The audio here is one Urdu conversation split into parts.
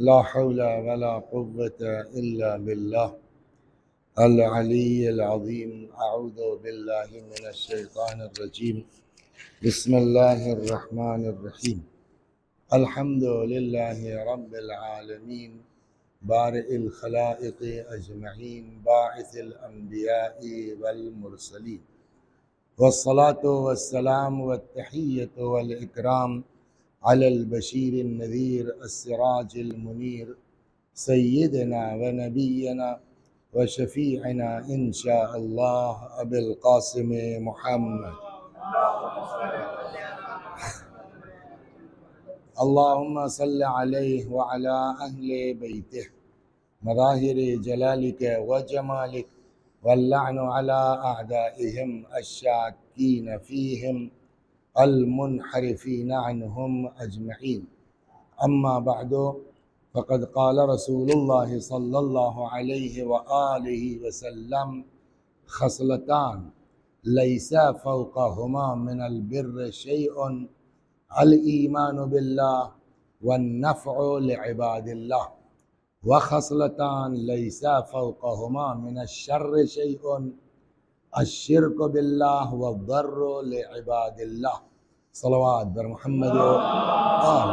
لا حول ولا قوة إلا بالله العلي العظيم. أعوذ بالله من الشيطان الرجيم. بسم الله الرحمن الرحيم. الحمد لله رب العالمين بارئ الخلائق أجمعين باعث الأنبياء والمرسلين، والصلاة والسلام والتحية والإكرام على البشير النذير السراج المنير سيدنا ونبينا وشفيعنا إن شاء الله أبي القاسم محمد. اللهم صل عليه وعلى أهل بيته مظاهر جلالك وجمالك، واللعن على أعدائهم الشاكين فيهم المنحرفين عنهم أجمعين. أما بعد، فقد قال رسول الله صلى الله عليه وآله وسلم: خصلتان ليس فوقهما من البر شيء، الإيمان بالله والنفع لعباد الله، وخصلتان ليس فوقهما من الشر شيء، الشرك بالله والضر لعباد الله. صلوات بر محمد و آل.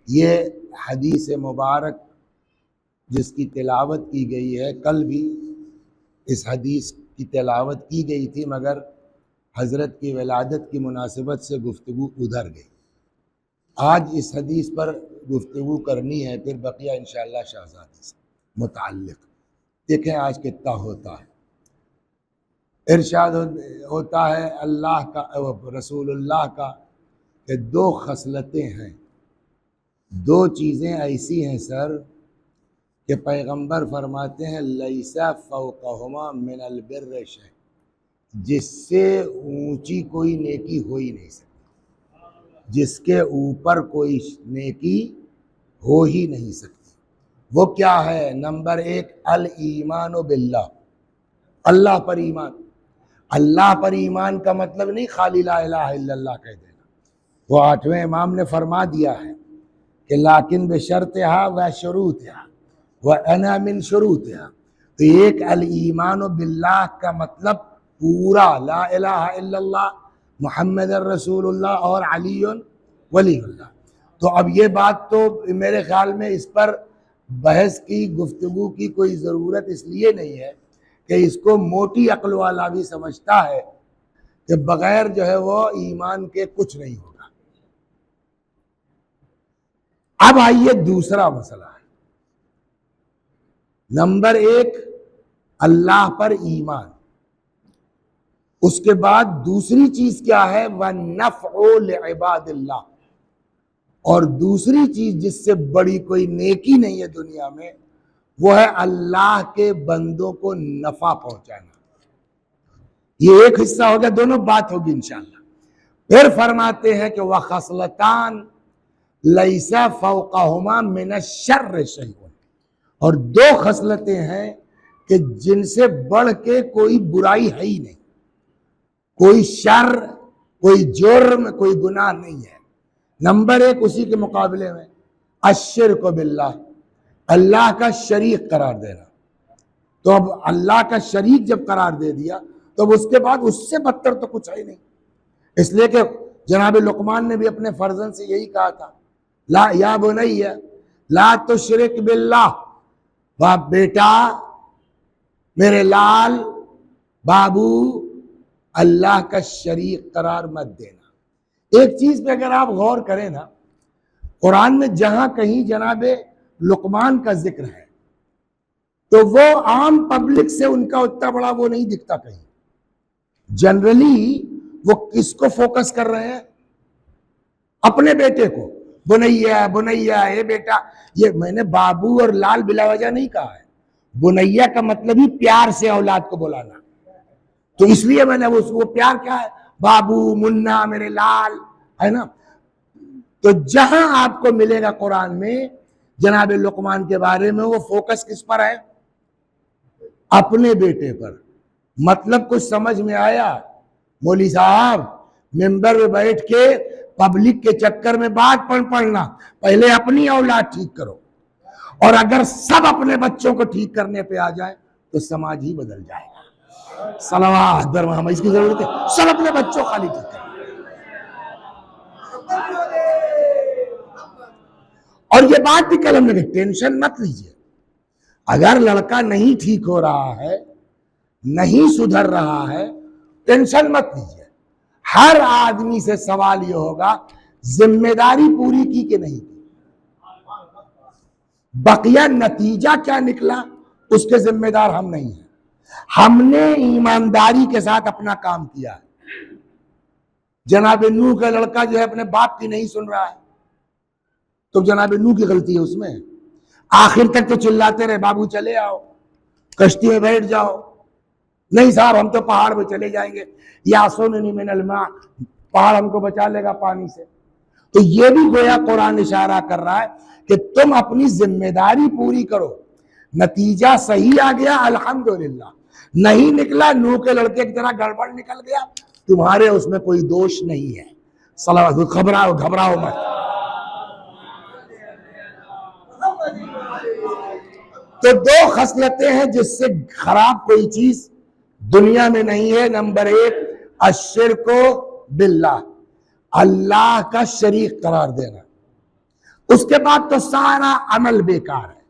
یہ حدیث مبارک جس کی تلاوت کی گئی ہے، کل بھی اس حدیث کی تلاوت کی گئی تھی، مگر حضرت کی ولادت کی مناسبت سے گفتگو ادھر گئی۔ آج اس حدیث پر گفتگو کرنی ہے، پھر بقیہ انشاءاللہ شہزادی سے متعلق۔ دیکھیں آج کتنا ہوتا ہے، ارشاد ہوتا ہے اللہ کا، رسول اللہ کا، کہ دو خصلتیں ہیں، دو چیزیں ایسی ہیں سر کہ پیغمبر فرماتے ہیں لیسا فوقہما من البر شیء، جس سے اونچی کوئی نیکی ہو ہی نہیں سکتی، جس کے اوپر کوئی نیکی ہو ہی نہیں سکتی۔ وہ کیا ہے؟ نمبر ایک، الایمان باللہ، اللہ پر ایمان۔ اللہ پر ایمان کا مطلب نہیں خالی لا الہ الا اللہ کہہ دینا، وہ آٹھویں امام نے فرما دیا ہے کہ لیکن بشرطہا و شروطہا وانا من شروطہا۔ تو ایک الایمان باللہ کا مطلب پورا لا الہ الا اللہ محمد الرسول اللہ اور علی ولی اللہ۔ تو اب یہ بات تو میرے خیال میں اس پر بحث کی، گفتگو کی کوئی ضرورت اس لیے نہیں ہے کہ اس کو موٹی عقل والا بھی سمجھتا ہے کہ بغیر جو ہے وہ ایمان کے کچھ نہیں ہوگا۔ اب آئیے دوسرا مسئلہ ہے، نمبر ایک اللہ پر ایمان، اس کے بعد دوسری چیز کیا ہے؟ وَالنَّفْعُ لِعِبَادِ اللَّهِ، اور دوسری چیز جس سے بڑی کوئی نیکی نہیں ہے دنیا میں، وہ ہے اللہ کے بندوں کو نفع پہنچانا۔ یہ ایک حصہ ہو گیا، دونوں بات ہوگی انشاءاللہ۔ پھر فرماتے ہیں کہ وَخَصْلَتَانْ لَيْسَ فَوْقَهُمَا مِنَ الشَّرِّ شَيْءٌ، اور دو خصلتیں ہیں کہ جن سے بڑھ کے کوئی برائی ہے ہی نہیں، کوئی شر، کوئی جرم، کوئی گناہ نہیں ہے۔ نمبر ایک اسی کے مقابلے میں الشرک باللہ، اللہ کا شریک قرار دینا۔ تو اب اللہ کا شریک جب قرار دے دیا تو اس کے بعد اس سے بدتر تو کچھ ہے ہی نہیں۔ اس لیے کہ جناب لقمان نے بھی اپنے فرزند سے یہی کہا تھا، لا یا بنی لا تشرک باللہ، باپ بیٹا، میرے لال، بابو، اللہ کا شریک قرار مت دینا۔ ایک چیز پہ اگر آپ غور کریں نا، قرآن میں جہاں کہیں جناب لقمان کا ذکر ہے تو وہ عام پبلک سے ان کا اتنا بڑا وہ نہیں دکھتا کہیں۔ جنرلی وہ کس کو فوکس کر رہے ہیں؟ اپنے بیٹے کو، بنیا بنیا، اے بیٹا۔ یہ میں نے بابو اور لال بلا وجہ نہیں کہا ہے، بنیا کا مطلب ہی پیار سے اولاد کو بلانا، تو اس لیے میں نے وہ پیار کیا ہے؟ بابو، منا، میرے لال، ہے نا۔ تو جہاں آپ کو ملے گا قرآن میں جناب لقمان کے بارے میں، وہ فوکس کس پر ہے؟ اپنے بیٹے پر۔ مطلب کچھ سمجھ میں آیا مولوی صاحب؟ ممبر میں بیٹھ کے پبلک کے چکر میں بات پڑھنا، پہلے اپنی اولاد ٹھیک کرو، اور اگر سب اپنے بچوں کو ٹھیک کرنے پہ آ جائے تو سماج ہی بدل جائے گا۔ صلوات بر محمد، اس کی ضرورت ہے سب اپنے بچوں خالی ٹھیک کریں۔ اور یہ بات بھی کل ہم نے کہی، ٹینشن مت لیجئے، اگر لڑکا نہیں ٹھیک ہو رہا ہے، نہیں سدھر رہا ہے، ٹینشن مت لیجئے۔ ہر آدمی سے سوال یہ ہوگا ذمہ داری پوری کی کہ نہیں کی، بقیہ نتیجہ کیا نکلا اس کے ذمہ دار ہم نہیں ہیں۔ ہم نے ایمانداری کے ساتھ اپنا کام کیا ہے۔ جناب نوح کا لڑکا جو ہے اپنے باپ کی نہیں سن رہا ہے، تو جناب نوح کی غلطی ہے اس میں؟ آخر تک تو چلاتے رہے بابو چلے آؤ، کشتی میں بیٹھ جاؤ، نہیں صاحب ہم تو پہاڑ پہ چلے جائیں گے، یاسوننی من الماء، پہاڑ ہم کو بچا لے گا پانی سے۔ تو یہ بھی گویا قرآن اشارہ کر رہا ہے کہ تم اپنی ذمہ داری پوری کرو، نتیجہ صحیح آ گیا الحمدللہ، نہیں نکلا نوح کے لڑکے کی طرح گڑبڑ نکل گیا، تمہارے اس میں کوئی دوش نہیں ہے۔ صلوات، گھبراؤ مت۔ تو دو خصلتیں ہیں جس سے خراب کوئی چیز دنیا میں نہیں ہے۔ نمبر ایک، الشرک باللہ، اللہ کا شریک قرار دینا، اس کے بعد تو سارا عمل بیکار ہے۔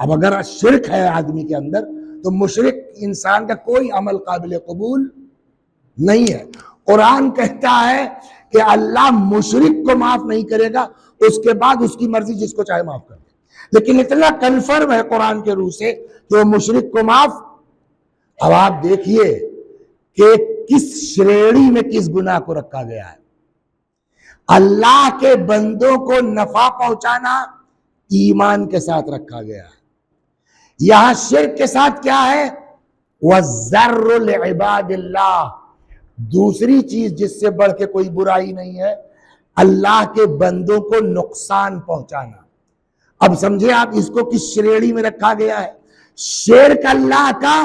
اب اگر شرک ہے آدمی کے اندر تو مشرک انسان کا کوئی عمل قابل قبول نہیں ہے۔ قرآن کہتا ہے کہ اللہ مشرک کو معاف نہیں کرے گا، اس کے بعد اس کی مرضی جس کو چاہے معاف کر دے، لیکن اتنا کنفرم ہے قرآن کے روح سے کہ وہ مشرک کو معاف۔ اب آپ دیکھیے کہ کس شریڑی میں کس گناہ کو رکھا گیا ہے۔ اللہ کے بندوں کو نفع پہنچانا ایمان کے ساتھ رکھا گیا ہے، یہاں شرک کے ساتھ کیا ہے؟ وَالذَّرُّ لِعِبَادِ اللَّهِ، دوسری چیز جس سے بڑھ کے کوئی برائی نہیں ہے، اللہ کے بندوں کو نقصان پہنچانا۔ اب سمجھے آپ اس کو کس شریڑی میں رکھا گیا ہے؟ شرک اللہ کا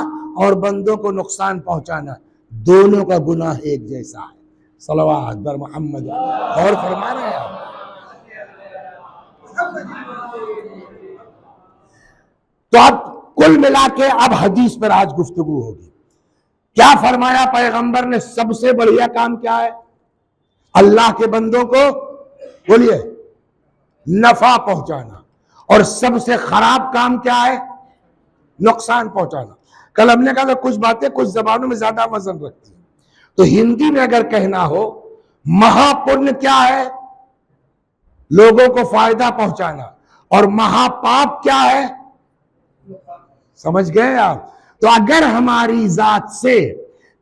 اور بندوں کو نقصان پہنچانا، دونوں کا گناہ ایک جیسا ہے۔ صلوات بر محمد، اور فرما رہے ہیں آپ۔ تو اب کل ملا کے اب حدیث پر آج گفتگو ہوگی۔ کیا فرمایا پیغمبر نے؟ سب سے بڑھیا کام کیا ہے؟ اللہ کے بندوں کو بولیے نفع پہنچانا، اور سب سے خراب کام کیا ہے؟ نقصان پہنچانا۔ کل ہم نے کہا کہ کچھ باتیں کچھ زبانوں میں زیادہ وزن رکھتی ہیں، تو ہندی میں اگر کہنا ہو مہا پن کیا ہے؟ لوگوں کو فائدہ پہنچانا، اور مہا پاپ کیا ہے؟ سمجھ گئے آپ؟ تو اگر ہماری ذات سے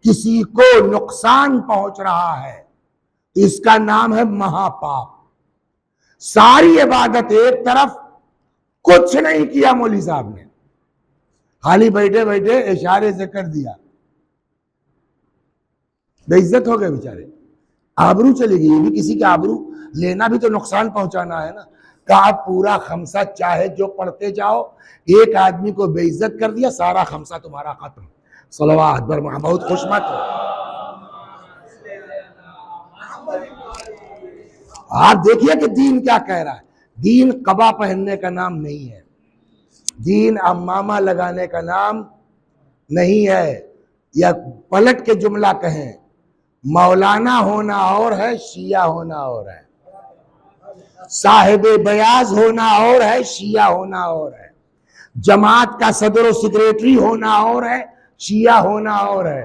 کسی کو نقصان پہنچ رہا ہے تو اس کا نام ہے مہا پاپ۔ ساری عبادت ایک طرف، کچھ نہیں کیا مولوی صاحب نے، خالی بیٹھے بیٹھے اشارے سے کر دیا، بے عزت ہو گئے بیچارے، آبرو چلی گئی۔ یہ بھی کسی کے آبرو لینا بھی تو نقصان پہنچانا ہے نا۔ کہا پورا خمسہ چاہے جو پڑھتے جاؤ، ایک آدمی کو بے عزت کر دیا، سارا خمسہ تمہارا ختم۔ صلوات بر محمد، بہت خوش مت ہو آپ۔ دیکھیے کہ دین کیا کہہ رہا ہے۔ دین قبا پہننے کا نام نہیں ہے، دین امامہ لگانے کا نام نہیں ہے، یا پلٹ کے جملہ کہیں مولانا ہونا اور ہے، شیعہ ہونا اور ہے، صاحب بیاض ہونا اور ہے، شیعہ ہونا اور ہے، جماعت کا صدر و سیکریٹری ہونا اور ہے، شیعہ ہونا اور ہے۔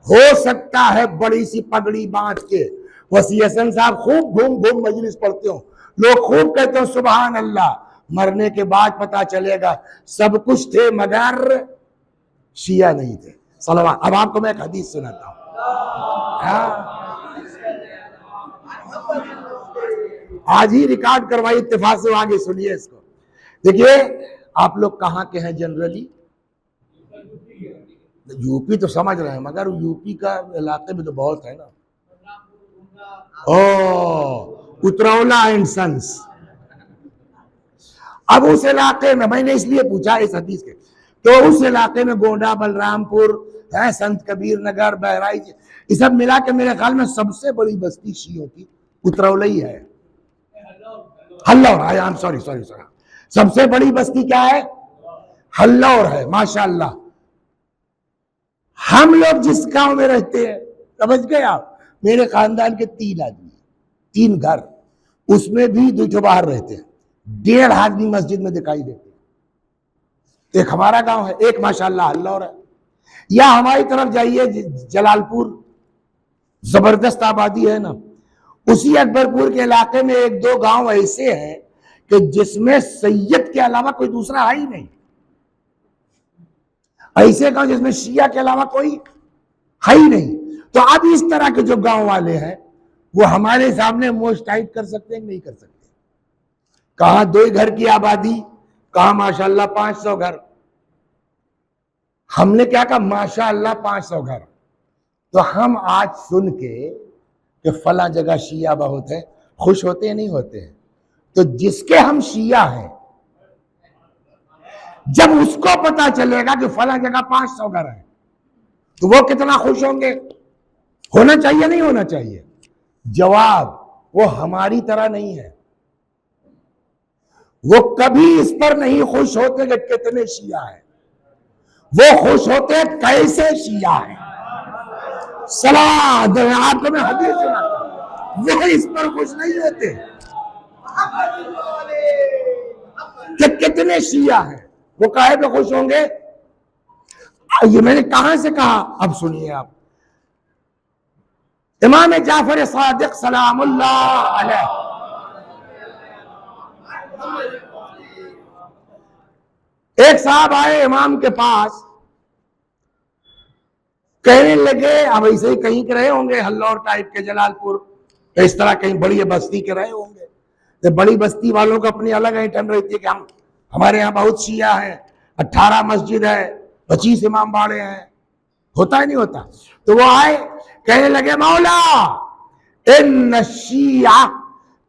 ہو سکتا ہے بڑی سی پگڑی باندھ کے وسیع حسن صاحب خوب گھوم گھوم مجلس پڑھتے ہوں، لوگ خوب کہتے ہوں سبحان اللہ، مرنے کے بعد پتا چلے گا سب کچھ تھے مگر شیعہ نہیں تھے۔ صلوات۔ اب آپ کو میں ایک حدیث سناتا ہوں۔ آج ہی ریکارڈ کروائی اتفاق سے، آگے سنیے اس کو۔ دیکھیے آپ لوگ کہاں کے ہیں جنرلی؟ یو پی تو سمجھ رہے ہیں، مگر یو پی کا علاقے میں تو بہت ہے نا۔ اترولا اینڈ سنس۔ اب اس علاقے میں، میں نے اس لیے پوچھا اس حدیث کے، تو اس علاقے میں گونڈا، بلرام پور، سنت کبیر نگر، بہرائچ، یہ سب ملا کے میرے خیال میں سب سے بڑی بستی شیعوں کی اترولئی ہے، ہلور، سوری، سب سے بڑی بستی کیا ہے؟ ہلور ہے، ماشاءاللہ۔ ہم لوگ جس گاؤں میں رہتے ہیں، سمجھ گئے آپ، میرے خاندان کے 3 آدمی، 3 گھر، اس میں بھی 2 باہر رہتے ہیں، 1.5 آدمی مسجد میں دکھائی دیتے ہیں۔ ایک ہمارا گاؤں ہے، ایک ماشاءاللہ ہلور ہے۔ یا ہماری طرف جائیے جلال پور، زبردست آبادی ہے نا، اسی اکبر پور کے علاقے میں 1-2 گاؤں ایسے ہیں کہ جس میں سید کے علاوہ کوئی دوسرا ہے ہی نہیں، ایسے گاؤں جس میں شیعہ کے علاوہ کوئی ہے ہی نہیں۔ تو اب اس طرح کے جو گاؤں والے ہیں وہ ہمارے سامنے موسٹ ٹائٹ کر سکتے ہیں، نہیں کر سکتے؟ کہاں 2 گھر کی آبادی، کہاں ماشاءاللہ 500 گھر۔ ہم نے کیا کہا؟ ماشاءاللہ 500 گھر۔ تو ہم آج سن کے کہ فلاں جگہ شیعہ بہت ہے، خوش ہوتے ہیں نہیں ہوتے ہیں؟ تو جس کے ہم شیعہ ہیں، جب اس کو پتا چلے گا کہ فلاں جگہ 500 گھر ہے تو وہ کتنا خوش ہوں گے؟ ہونا چاہیے نہیں ہونا چاہیے؟ جواب، وہ ہماری طرح نہیں ہے، وہ کبھی اس پر نہیں خوش ہوتے کہ کتنے شیعہ ہیں، وہ خوش ہوتے ہیں کیسے شیعہ ہیں۔ صلاۃ آپ کو میں حدیث سناتا ہوں، وہ اس پر خوش نہیں ہوتے کہ کتنے شیعہ ہیں، وہ کاہے پہ خوش ہوں گے؟ یہ میں نے کہاں سے کہا؟ اب سنیے آپ، امام جعفر صادق سلام اللہ علیہ، ایک صاحب آئے امام کے پاس، کہنے لگے، اب ایسے ہی کہیں کے رہے ہوں گے، ہلور ٹائپ کے، جلال پور، اس طرح کہیں بڑی بستی کے رہے ہوں گے، تو بڑی بستی والوں کو اپنی الگ اینٹن رہتی ہے کہ ہمارے یہاں بہت شیعہ ہیں، 18 مسجد ہے، 25 امام باڑے ہیں، ہوتا ہے نہیں ہوتا؟ تو وہ آئے، کہنے لگے مولا ان الشیعہ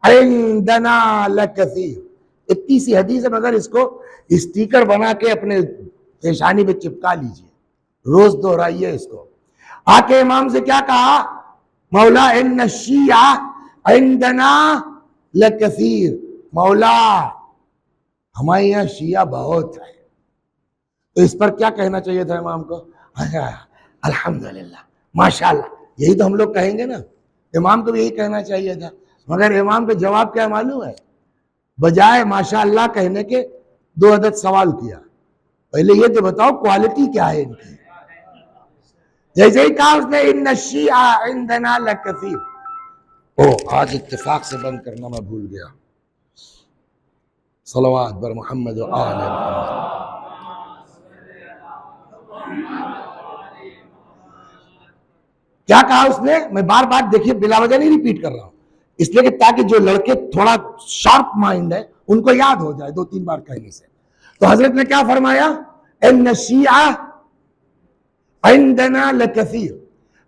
عندنا لکثیر، اتنی سی حدیث ہے مگر اس کو اسٹیکر بنا کے اپنے پیشانی پہ چپکا لیجئے، روز دہرائیے اس کو۔ آ کے امام سے کیا کہا؟ مولا ان الشیعہ عندنا لکثیر، مولا ہمارے یہاں شیعہ بہت ہے۔ تو اس پر کیا کہنا چاہیے تھا امام کو؟ الحمدللہ، ماشاءاللہ، یہی تو ہم لوگ کہیں گے نا، امام کو بھی یہی کہنا چاہیے تھا، مگر امام کا جواب کیا معلوم ہے؟ بجائے ماشاءاللہ کہنے کے 2 عدد سوال کیا، پہلے یہ تو بتاؤ کوالٹی کیا ہے ان کی۔ جیسے ہی کہا اس نے ان الشیعہ عندنا لکثیر، آج اتفاق سے بند کرنا میں بھول گیا، صلوات بر محمد و آل محمد۔ کیا کہا اس نے؟ میں بار بار دیکھیے بلا وجہ نہیں ریپیٹ کر رہا ہوں، اس لیے کہ تاکہ جو لڑکے تھوڑا شارپ مائنڈ ہے ان کو یاد ہو جائے 2-3 بار کہنے سے۔ تو حضرت نے کیا فرمایا؟ ان الشیعہ عندنا لکثیر،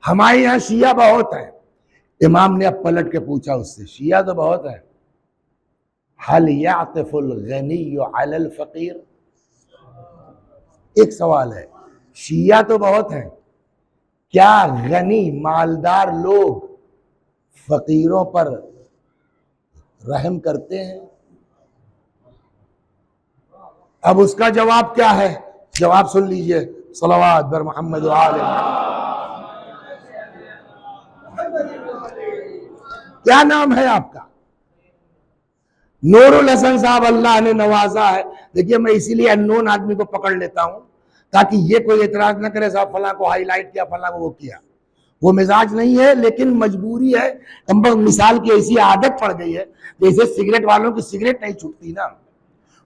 ہمارے یہاں شیعہ بہت ہے۔ امام نے اب پلٹ کے پوچھا اس سے، شیعہ تو بہت ہے، حل یعطف الغنی علی الفقیر؟ ایک سوال ہے، شیعہ تو بہت ہیں، کیا غنی مالدار لوگ فقیروں پر رحم کرتے ہیں؟ اب اس کا جواب کیا ہے؟ جواب سن لیجئے، صلوات بر محمد و آل محمد۔ کیا نام ہے آپ کا؟ نور الحسن صاحب، اللہ نے نوازا ہے۔ دیکھیے میں اسی لیے انون آدمی کو پکڑ لیتا ہوں تاکہ یہ کوئی اعتراض نہ کرے صاحب فلاں کو ہائی لائٹ کیا، فلاں کو وہ کیا، وہ مزاج نہیں ہے لیکن مجبوری ہے، مثال کی ایسی عادت پڑ گئی ہے، جیسے سگریٹ والوں کی سگریٹ نہیں چھوٹتی نا،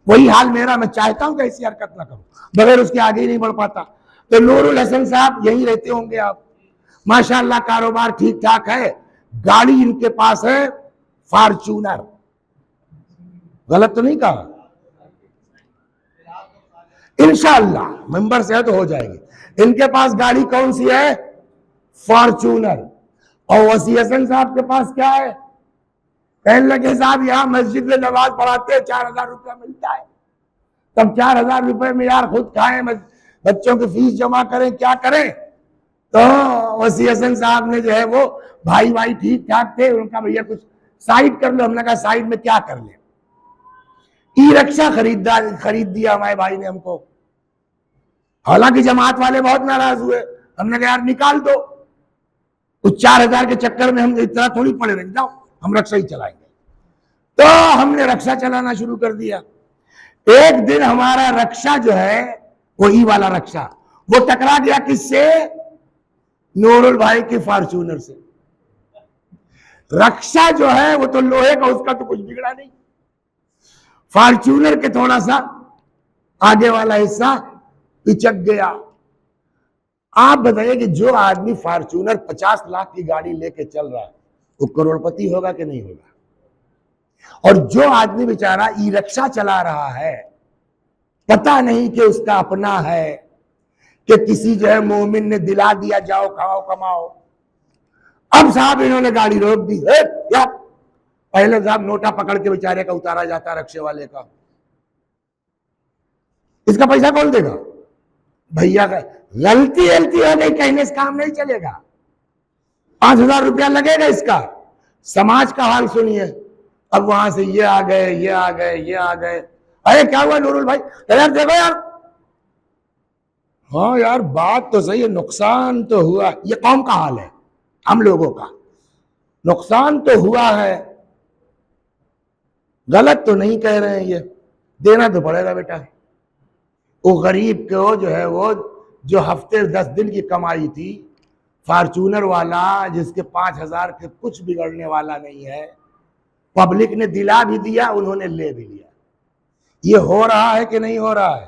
وہی حال میرا، میں چاہتا ہوں کہ ایسی حرکت نہ کروں بغیر اس کے آگے ہی نہیں بڑھ پاتا۔ تو نور الحسن صاحب یہیں رہتے ہوں گے آپ، ماشاءاللہ کاروبار ٹھیک ٹھاک ہے، گاڑی ان کے پاس ہے فارچونر، غلط تو نہیں کہا؟ انشاءاللہ ممبر سے ہے تو ہو جائے گی۔ ان کے پاس گاڑی کون سی ہے؟ فارچونر۔ اور وسیع حسن صاحب کے پاس کیا ہے؟ کہنے لگے صاحب یہاں مسجد میں نماز پڑھاتے ہیں، 4000 روپیہ ملتا ہے۔ تب 4,000 روپے میں یار خود کھائیں، بچوں کی فیس جمع کریں، کیا کریں؟ تو وسیع حسن صاحب نے جو ہے وہ بھائی ٹھیک ٹھاک تھے، ان کا بھیا کچھ سائڈ کر لو. ہم نے کہا سائڈ میں کیا کر لیں؟ ای رکشا خرید دیا ہمارے بھائی نے ہم کو. حالانکہ جماعت والے بہت ناراض ہوئے. ہم نے کہا یار نکال دو، اس 4,000 کے چکر میں ہم اتنا تھوڑی پڑے رہ جاؤ، ہم رکشا ہی چلائیں گے. تو ہم نے رکشا چلانا شروع کر دیا. ایک دن ہمارا رکشا جو ہے وہ ای والا رکشا، وہ ٹکرا گیا کس سے؟ نور البھائی کی فارچونر سے. رکشا جو ہے وہ تو لوہے کا، اس کا تو کچھ بگڑا نہیں. فارچونر کے تھوڑا سا آگے والا حصہ پچک گیا. آپ بتائیے کہ جو آدمی فارچونر 50 لاکھ کی گاڑی لے کے چل رہا ہے وہ کروڑ پتی ہوگا کہ نہیں ہوگا؟ اور جو آدمی بیچارہ ای رکشا چلا رہا ہے، پتہ نہیں کہ اس کا اپنا ہے کہ کسی جو ہے مومن نے دلا دیا جاؤ کھاؤ کماؤ. اب صاحب انہوں نے گاڑی روک دی. پہلے صاحب نوٹا پکڑ کے بیچارے کا اتارا جاتا رکشے والے کا. اس کا پیسہ کون دے گا؟ بھیا کا غلطی ہو گئی کہنے سے کام نہیں چلے گا. 5,000 روپیہ لگے گا اس کا. سماج کا حال سنیے. اب وہاں سے یہ آ گئے. ارے کیا ہوا نور البھائی؟ یار دیکھو یار، ہاں یار بات تو صحیح ہے، نقصان تو ہوا. یہ قوم کا حال ہے، ہم لوگوں کا. نقصان تو ہوا ہے، غلط تو نہیں کہہ رہے ہیں، یہ دینا تو پڑے گا بیٹا. وہ غریب کو جو ہے وہ جو ہفتے 10 دن کی کمائی تھی، فارچونر والا جس کے 5,000 کے کچھ بگڑنے والا نہیں ہے، پبلک نے دلا بھی دیا، انہوں نے لے بھی لیا. یہ ہو رہا ہے کہ نہیں ہو رہا ہے؟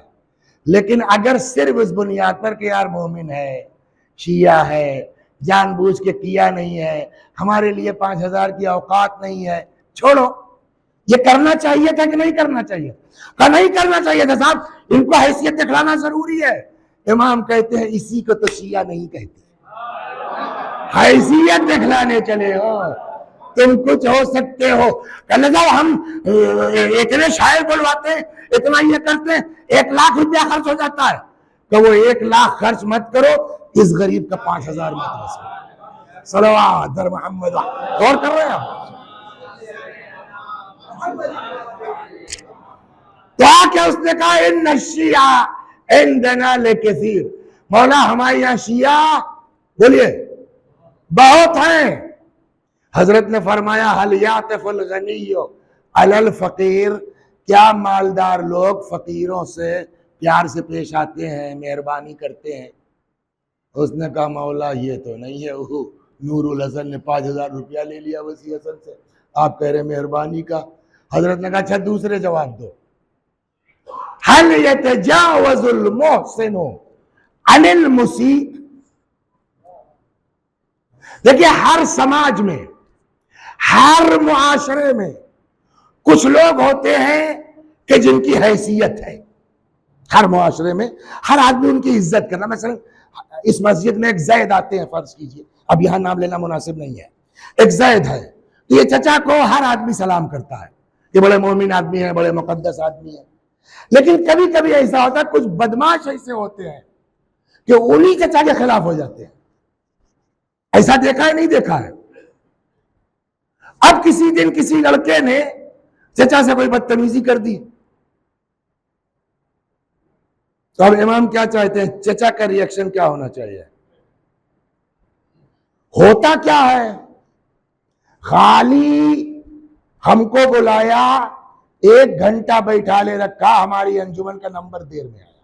لیکن اگر صرف اس بنیاد پر کہ یار مومن ہے، شیعہ ہے، جان بوجھ کے کیا نہیں ہے، ہمارے لیے 5,000 کی اوقات نہیں ہے، چھوڑو. یہ کرنا چاہیے تھا کہ نہیں کرنا چاہیے تھا؟ نہیں کرنا چاہیے تھا صاحب. ان کو حیثیت دکھلانا ضروری ہے. امام کہتے ہیں اسی کو تو شیعہ نہیں کہتے. حیثیت دکھلانے چلے ہو، تم کچھ ہو سکتے ہو. کہنے جاؤ ہم اتنے شاعر بلواتے ہیں، اتنا یہ کرتے ہیں، 1,00,000 روپیہ خرچ ہو جاتا ہے. کہ وہ 1,00,000 خرچ مت کرو، اس غریب کا 5,000 مت رسو. صلوات در محمد. غور کر رہے ہیں آپ؟ کیا اس نے کہا ان الشیعہ عندنا لکثیر، مولا ہمارے یہاں شیعہ بولیے بہت ہیں. حضرت نے فرمایا حل یعطف الغنی علی الفقیر، کیا مالدار لوگ فقیروں سے پیار سے پیش آتے ہیں، مہربانی کرتے ہیں؟ اس نے کہا مولا یہ تو نہیں ہے. نور الحسن نے 5,000 روپیہ لے لیا وسیع حسن سے، آپ کہہ رہے مہربانی کا. حضرت نے کہا اچھا دوسرے جواب دو. حل یتجاوز المحسن عن المسیء. دیکھیے ہر سماج میں، ہر معاشرے میں کچھ لوگ ہوتے ہیں کہ جن کی حیثیت ہے. ہر معاشرے میں ہر آدمی ان کی عزت کرنا. مثلا اس مسجد میں ایک زید آتے ہیں، فرض کیجئے، اب یہاں نام لینا مناسب نہیں ہے، ایک زید ہے، تو یہ چچا کو ہر آدمی سلام کرتا ہے، یہ بڑے مومن آدمی ہیں، بڑے مقدس آدمی ہیں. لیکن کبھی کبھی ایسا ہوتا ہے کچھ بدماش ایسے ہوتے ہیں کہ انہی چچا کے خلاف ہو جاتے ہیں. ایسا دیکھا ہے نہیں دیکھا ہے؟ اب کسی دن کسی لڑکے نے چچا سے کوئی بدتمیزی کر دی، تو اب امام کیا چاہتے ہیں؟ چچا کا ریئیکشن کیا ہونا چاہیے؟ ہوتا کیا ہے؟ خالی ہم کو بلایا، 1 گھنٹہ بیٹھا لے رکھا، ہماری انجمن کا نمبر دیر میں آیا.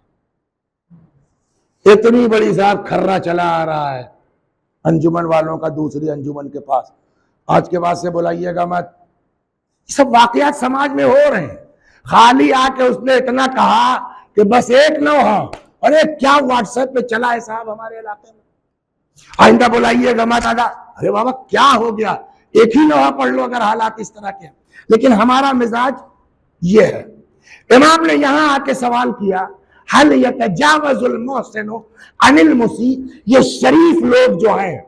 اتنی بڑی صاحب کھرا چلا آ رہا ہے انجمن والوں کا دوسری انجمن کے پاس. آج کے بعد سے بلائیے گا مت. یہ سب واقعات سماج میں ہو رہے ہیں. خالی آ کے اس نے اتنا کہا کہ بس ایک نوحہ، ارے کیا واٹس ایپ پہ چلا ہے صاحب ہمارے علاقے میں، آئندہ بلائیے گا مت. آدھا ارے بابا کیا ہو گیا، ایک ہی نوحہ پڑھ لو اگر حالات اس طرح کے ہیں. لیکن ہمارا مزاج یہ ہے. امام نے یہاں آ کے سوال کیا حل یتجاوز المحسن عن المسیء. یہ شریف لوگ جو ہیں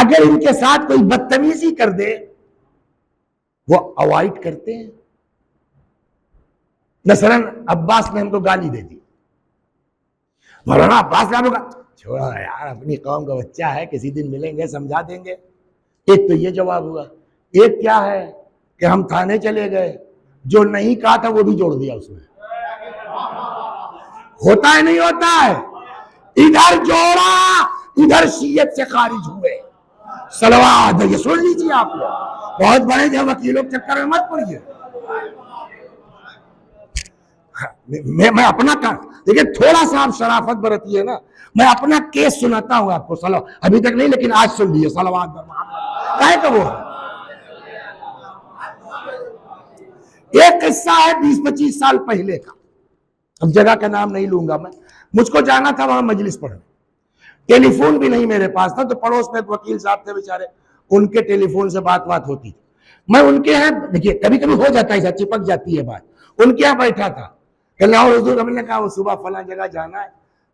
اگر ان کے ساتھ کوئی بدتمیزی کر دے وہ اوائڈ کرتے ہیں. مثلاً عباس نے ہم کو گالی دے دی، مولانا عباس نے ہم کو چھوڑو یار، اپنی قوم کا بچہ ہے، کسی دن ملیں گے سمجھا دیں گے۔ ایک تو یہ جواب ہوا۔ ایک کیا ہے کہ ہم تھانے چلے گئے، جو نہیں کہا تھا وہ بھی جوڑ دیا اس میں۔ ہوتا ہے نہیں ہوتا ہے؟ ادھر جوڑا، ادھر شیعت سے خارج ہوئے۔ صلوات، یہ سن لیجیے آپ لوگ، بہت بڑے جو وکیلوں کے چکر میں مت پڑیے۔ میں اپنا دیکھیں، تھوڑا سا آپ شرافت برتیے نا، میں اپنا کیس سناتا ہوں آپ کو، ابھی تک نہیں لیکن آج سن لیے۔ صلوات بر محمد کہے کہ وہ ایک قصہ ہے 20-25 سال پہلے کا، اب جگہ کا نام نہیں لوں گا میں۔ مجھ کو جانا تھا وہاں مجلس پڑھنے، ٹیلی فون بھی نہیں میرے پاس تھا، تو پڑوس میں ایک وکیل صاحب تھے بیچارے، ان کے ٹیلی فون سے بات ہوتی تھی۔ میں ان کے ہاں، دیکھیے کبھی کبھی ہو جاتا ہے، چپک جاتی ہے بات، ان کے ہاں بیٹھا تھا کہ اللہ حضور، ہم نے کہا وہ صبح فلاں جگہ جانا ہے،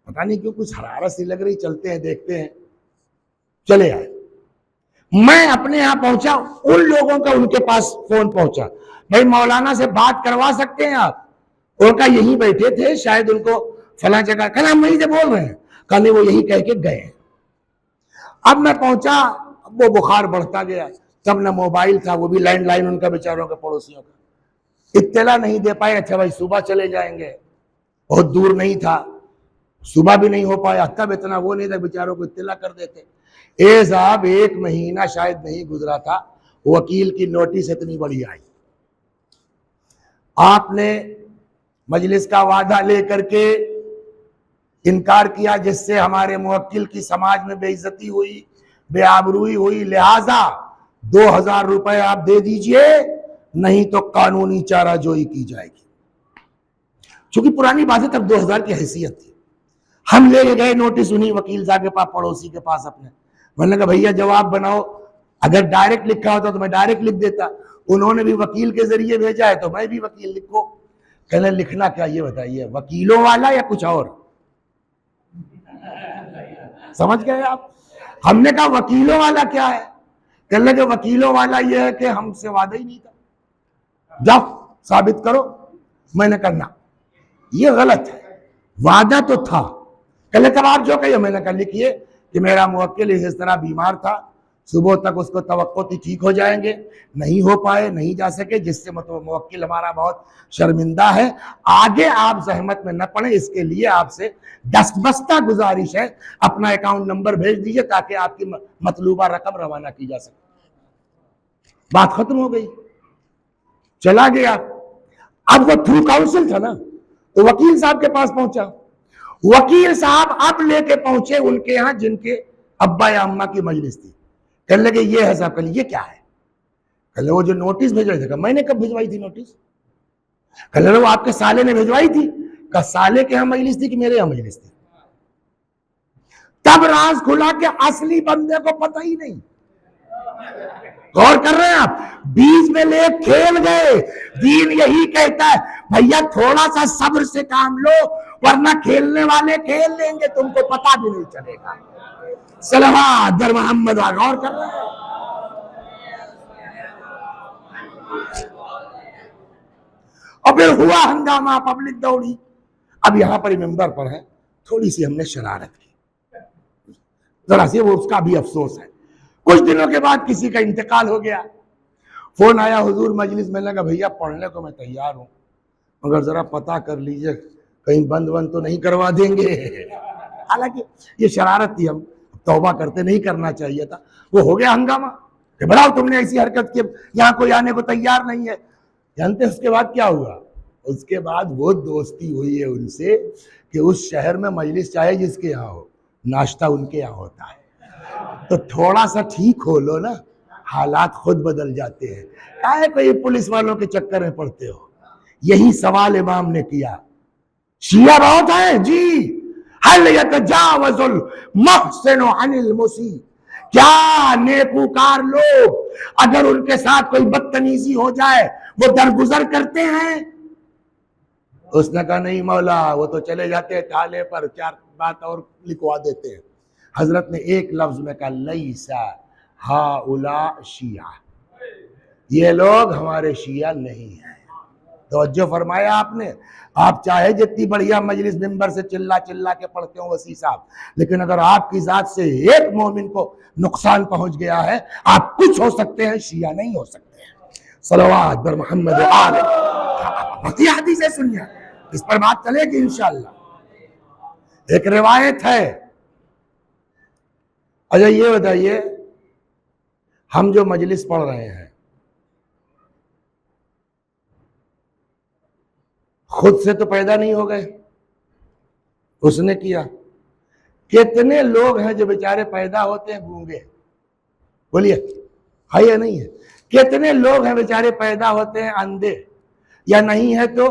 پتہ نہیں کیوں کچھ حرارت سی لگ رہی، چلتے ہیں دیکھتے ہیں، چلے آئے۔ میں اپنے یہاں پہنچا، ان لوگوں کا ان کے پاس فون پہنچا، بھائی مولانا سے بات کروا سکتے ہیں آپ؟ ان کا یہی بیٹھے تھے، شاید ان کو فلاں جگہ، کہنا ہم وہیں سے بول رہے ہیں، کہنے وہ یہی کہہ کے گئے۔ اب میں پہنچا، وہ بخار بڑھتا گیا، تب نہ موبائل تھا، وہ بھی لینڈ لائن ان کا بیچاروں کا، پڑوسیوں کا، اطلاع نہیں دے پائے۔ اچھا بھائی صبح چلے جائیں گے، بہت دور نہیں تھا، صبح بھی نہیں ہو پایا، تب اتنا وہ نہیں تھا، بیچاروں کو اطلاع کر دیتے۔ اے صاحب، 1 مہینہ شاید نہیں گزرا تھا، وکیل کی نوٹس اتنی بڑی آئی، آپ نے مجلس کا وعدہ لے کر کے انکار کیا، جس سے ہمارے موکل کی سماج میں بے عزتی ہوئی، بے آبروئی ہوئی، لہٰذا 2000 روپے آپ دے دیجئے، نہیں تو قانونی چارہ جوئی کی جائے گی۔ چونکہ پرانی بات ہے، تب 2000 کی حیثیت تھی، ہم لے گئے نوٹس انہی وکیل صاحب کے پاس، پڑوسی کے پاس اپنے، میں نے کہا بھیا جواب بناؤ، اگر ڈائریکٹ لکھا ہوتا تو میں ڈائریکٹ لکھ دیتا، انہوں نے بھی وکیل کے ذریعے بھیجا ہے تو میں بھی وکیل لکھو۔ کہنے لکھنا کیا یہ بتائیے، وکیلوں والا یا کچھ اور؟ سمجھ گئے آپ؟ ہم نے کہا وکیلوں والا کیا ہے؟ کہنے لگے وکیلوں والا یہ ہے کہ ہم سے وعدہ ہی نہیں تھا، جاؤ ثابت کرو۔ میں نے کہا نا، یہ غلط ہے، وعدہ تو تھا۔ کہنے تب آپ جو کہیے، میں نے کہا لکھیے کہ میرا موکل اس طرح بیمار تھا، صبح تک اس کو توقع تھی ٹھیک ہو جائیں گے، نہیں ہو پائے، نہیں جا سکے، جس سے موکل ہمارا بہت شرمندہ ہے، آگے آپ زحمت میں نہ پڑیں، اس کے لیے آپ سے دستبستہ گزارش ہے، اپنا اکاؤنٹ نمبر بھیج دیجئے تاکہ آپ کی مطلوبہ رقم روانہ کی جا سکے۔ بات ختم ہو گئی، چلا گیا۔ اب وہ تھرو کاؤنسل تھا نا، تو وکیل صاحب کے پاس پہنچا، وکیل صاحب اب لے کے پہنچے ان کے ہاں جن کے ابا یا اماں کی مجلس تھی۔ کہنے لگے یہ ہے صاحب، کہنے یہ کیا ہے؟ کہنے وہ جو نوٹس بھیج رہے تھے، میں نے کب بھیجوائی تھی نوٹس؟ کہنے وہ آپ کے سالے نے بھیجوائی تھی۔ کہ سالے کے ہاں مجلس تھی کہ میرے ہاں مجلس تھی؟ تب راز کھلا کہ اصلی بندے کو پتہ ہی نہیں۔ غور کر رہے ہیں آپ؟ بیچ میں لے کھیل گئے۔ دین یہی کہتا ہے بھیا تھوڑا سا صبر سے کام لو، ورنہ کھیلنے والے کھیل لیں گے، تم کو پتہ بھی نہیں چلے گا۔ صلوات بر محمد۔ غور کر رہے ہیں؟ اور پھر ہوا ہنگامہ، پبلک دوڑی۔ اب یہاں پر ممبر پر ہے، تھوڑی سی ہم نے شرارت کی، ذرا سی، وہ اس کا بھی افسوس ہے۔ کچھ دنوں کے بعد کسی کا انتقال ہو گیا، فون آیا حضور مجلس میں، لگا بھیا پڑھنے کو میں تیار ہوں، مگر ذرا پتہ کر لیجئے کہیں بند تو نہیں کروا دیں گے۔ حالانکہ یہ شرارت تھی، ہم توبہ کرتے، نہیں کرنا چاہیے تھا۔ وہ ہو گیا ہنگامہ کہ بڑاؤ تم نے ایسی حرکت کی، یہاں کوئی آنے کو تیار نہیں ہے۔ جانتے اس کے بعد کیا ہوا؟ اس کے بعد وہ دوستی ہوئی ہے ان سے کہ اس شہر میں مجلس چاہے جس کے یہاں ہو، ناشتہ ان کے یہاں ہوتا ہے۔ تو تھوڑا سا ٹھیک ہو لو نا، حالات خود بدل جاتے ہیں۔ کائے کوئی پولیس والوں کے چکر میں پڑتے ہو؟ یہی سوال امام نے کیا۔ شیعہ بہت ہیں جی، حل یتجاوز المحسن عن المسیء، کیا نیکوکار لوگ اگر ان کے ساتھ کوئی بدتمیزی ہو جائے وہ درگزر کرتے ہیں؟ اس نے کہا نہیں مولا، وہ تو چلے جاتے ہیں تھالے پر، 4 بات اور لکھوا دیتے ہیں۔ حضرت نے ایک لفظ میں کہا لیسا ہاؤلاء شیعہ، یہ لوگ ہمارے شیعہ نہیں ہیں۔ توجہ فرمایا آپ نے. آپ چاہے جتنی بڑھیا مجلس ممبر سے چلا چلا کے پڑھتے ہوں وسیع صاحب، لیکن اگر آپ کی ذات سے ایک مومن کو نقصان پہنچ گیا ہے، آپ کچھ ہو سکتے ہیں، شیعہ نہیں ہو سکتے ہیں. صلوات بر محمد و آل. بقیہ حدیثیں سنیے، اس پر بات چلے گی انشاءاللہ. ایک روایت ہے. اچھا یہ بتائیے، ہم جو مجلس پڑھ رہے ہیں خود سے تو پیدا نہیں ہو گئے، اس نے کیا. کتنے لوگ ہیں جو بیچارے پیدا ہوتے ہیں گونگے؟ بولیے ہے یا نہیں ہے؟ کتنے لوگ ہیں بیچارے پیدا ہوتے ہیں اندھے؟ یا نہیں ہے تو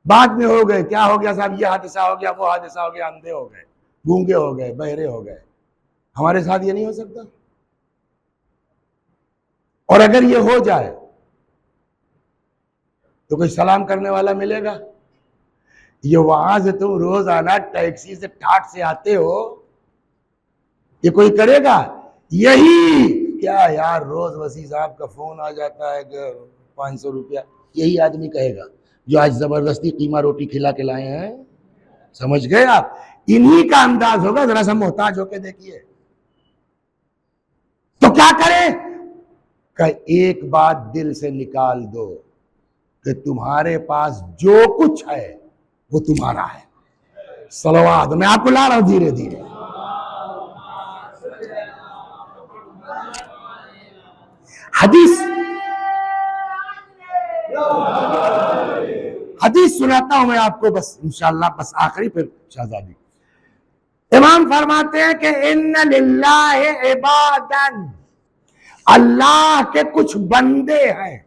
بعد میں ہو گئے، کیا ہو گیا صاحب، یہ حادثہ ہو گیا، وہ حادثہ ہو گیا، اندھے ہو گئے، گونگے ہو گئے، بہرے ہو گئے. ہمارے ساتھ یہ نہیں ہو سکتا؟ اور اگر یہ ہو جائے تو کوئی سلام کرنے والا ملے گا؟ یہ وہاں سے تم روزانہ ٹیکسی سے ٹھاٹ سے آتے ہو، یہ کوئی کرے گا؟ یہی کیا یار، روز وسیع صاحب کا فون آ جاتا ہے کہ 500 روپیہ، یہی آدمی کہے گا جو آج زبردستی قیمہ روٹی کھلا کے لائے ہیں. سمجھ گئے آپ؟ انہی کا انداز ہوگا. ذرا سا محتاج ہو کے دیکھیے تو کیا کرے کہ ایک بات دل سے نکال دو کہ تمہارے پاس جو کچھ ہے وہ تمہارا ہے. صلوات. میں آپ کو لا رہا ہوں دھیرے دھیرے. حدیث سناتا ہوں میں آپ کو بس انشاءاللہ، بس آخری پھر شہزادی. امام فرماتے ہیں کہ ان للہ عبادن، اللہ کے کچھ بندے ہیں،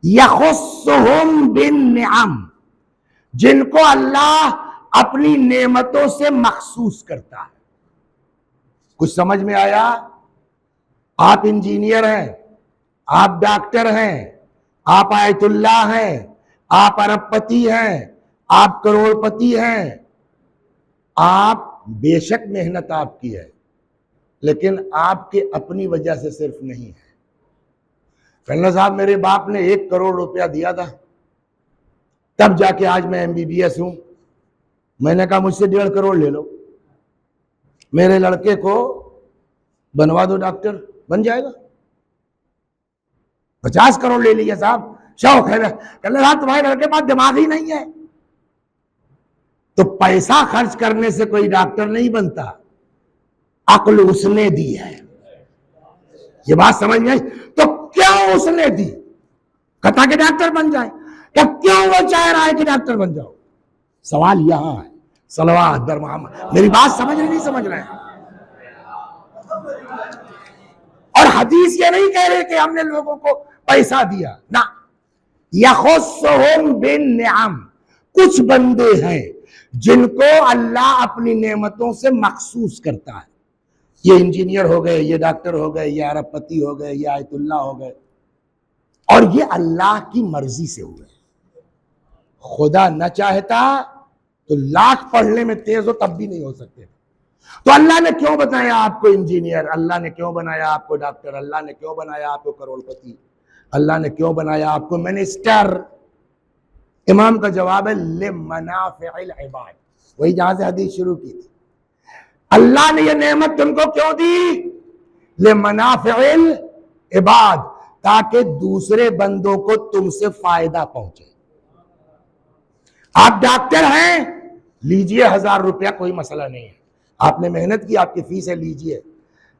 یخصہم بالنعم، جن کو اللہ اپنی نعمتوں سے مخصوص کرتا ہے. کچھ سمجھ میں آیا؟ آپ انجینئر ہیں، آپ ڈاکٹر ہیں، آپ آیت اللہ ہیں، آپ ارب پتی ہیں، آپ کروڑ پتی ہیں، آپ بے شک محنت آپ کی ہے، لیکن آپ کے اپنی وجہ سے صرف نہیں ہے. کہنا صاحب میرے باپ نے 1 کروڑ روپیہ دیا تھا تب جا کے آج میں MBBS ہوں. میں نے کہا مجھ سے 1.5 کروڑ لے لو، میرے لڑکے کو بنوا دو، ڈاکٹر بن جائے گا. 50 کروڑ لے لیے صاحب، شوق ہے. کہنا صاحب تمہارے لڑکے کے پاس دماغ ہی نہیں ہے. تو پیسہ خرچ کرنے سے کوئی ڈاکٹر نہیں بنتا، عقل اس نے دی ہے. یہ بات سمجھ میں آئی؟ تو کیوں اس نے دی؟ کہتا کہ ڈاکٹر بن جائے. کہ کیوں وہ چاہ رہا ہے کہ ڈاکٹر بن جاؤ؟ سوال یہاں ہے. صلوات بر محمد. میری بات سمجھ رہے نہیں سمجھ رہے ہیں؟ اور حدیث یہ نہیں کہہ رہے کہ ہم نے لوگوں کو پیسہ دیا، نہ. یخصہم بالنعم، کچھ بندے ہیں جن کو اللہ اپنی نعمتوں سے مخصوص کرتا ہے. یہ انجینئر ہو گئے، یہ ڈاکٹر ہو گئے، یہ ارب پتی ہو گئے، یہ آیت اللہ ہو گئے، اور یہ اللہ کی مرضی سے ہوئے. خدا نہ چاہتا تو لاکھ پڑھنے میں تیز ہو تب بھی نہیں ہو سکتے. تو اللہ نے کیوں بنایا آپ کو انجینئر؟ اللہ نے کیوں بنایا آپ کو ڈاکٹر؟ اللہ نے کیوں بنایا آپ کو کروڑ پتی؟ اللہ نے کیوں بنایا آپ کو منسٹر؟ امام کا جواب ہے لمنافع العباد، وہی جہاں سے حدیث شروع کی تھی. اللہ نے یہ نعمت تم کو کیوں دی؟ لمنافع العباد، تاکہ دوسرے بندوں کو تم سے فائدہ پہنچے. آپ ڈاکٹر ہیں، لیجئے 1000 روپیہ، کوئی مسئلہ نہیں ہے. آپ نے محنت کی، آپ کی فیس ہے، لیجئے.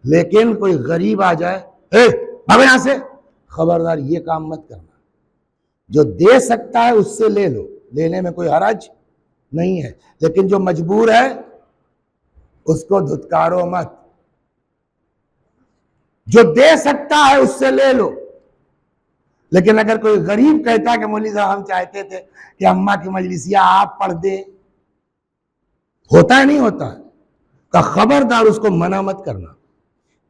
لیکن کوئی غریب آ جائے، بھاگو یہاں سے، خبردار یہ کام مت کرنا. جو دے سکتا ہے اس سے لے لو، لینے میں کوئی حرج نہیں ہے، لیکن جو مجبور ہے اس کو دھتکارو مت. جو دے سکتا ہے اس سے لے لو. لیکن اگر کوئی غریب کہتا ہے کہ مولوی صاحب ہم چاہتے تھے کہ اماں کی مجلسیہ آپ پڑھ دیں، ہوتا ہے نہیں ہوتا؟ کہ خبردار اس کو منع مت کرنا.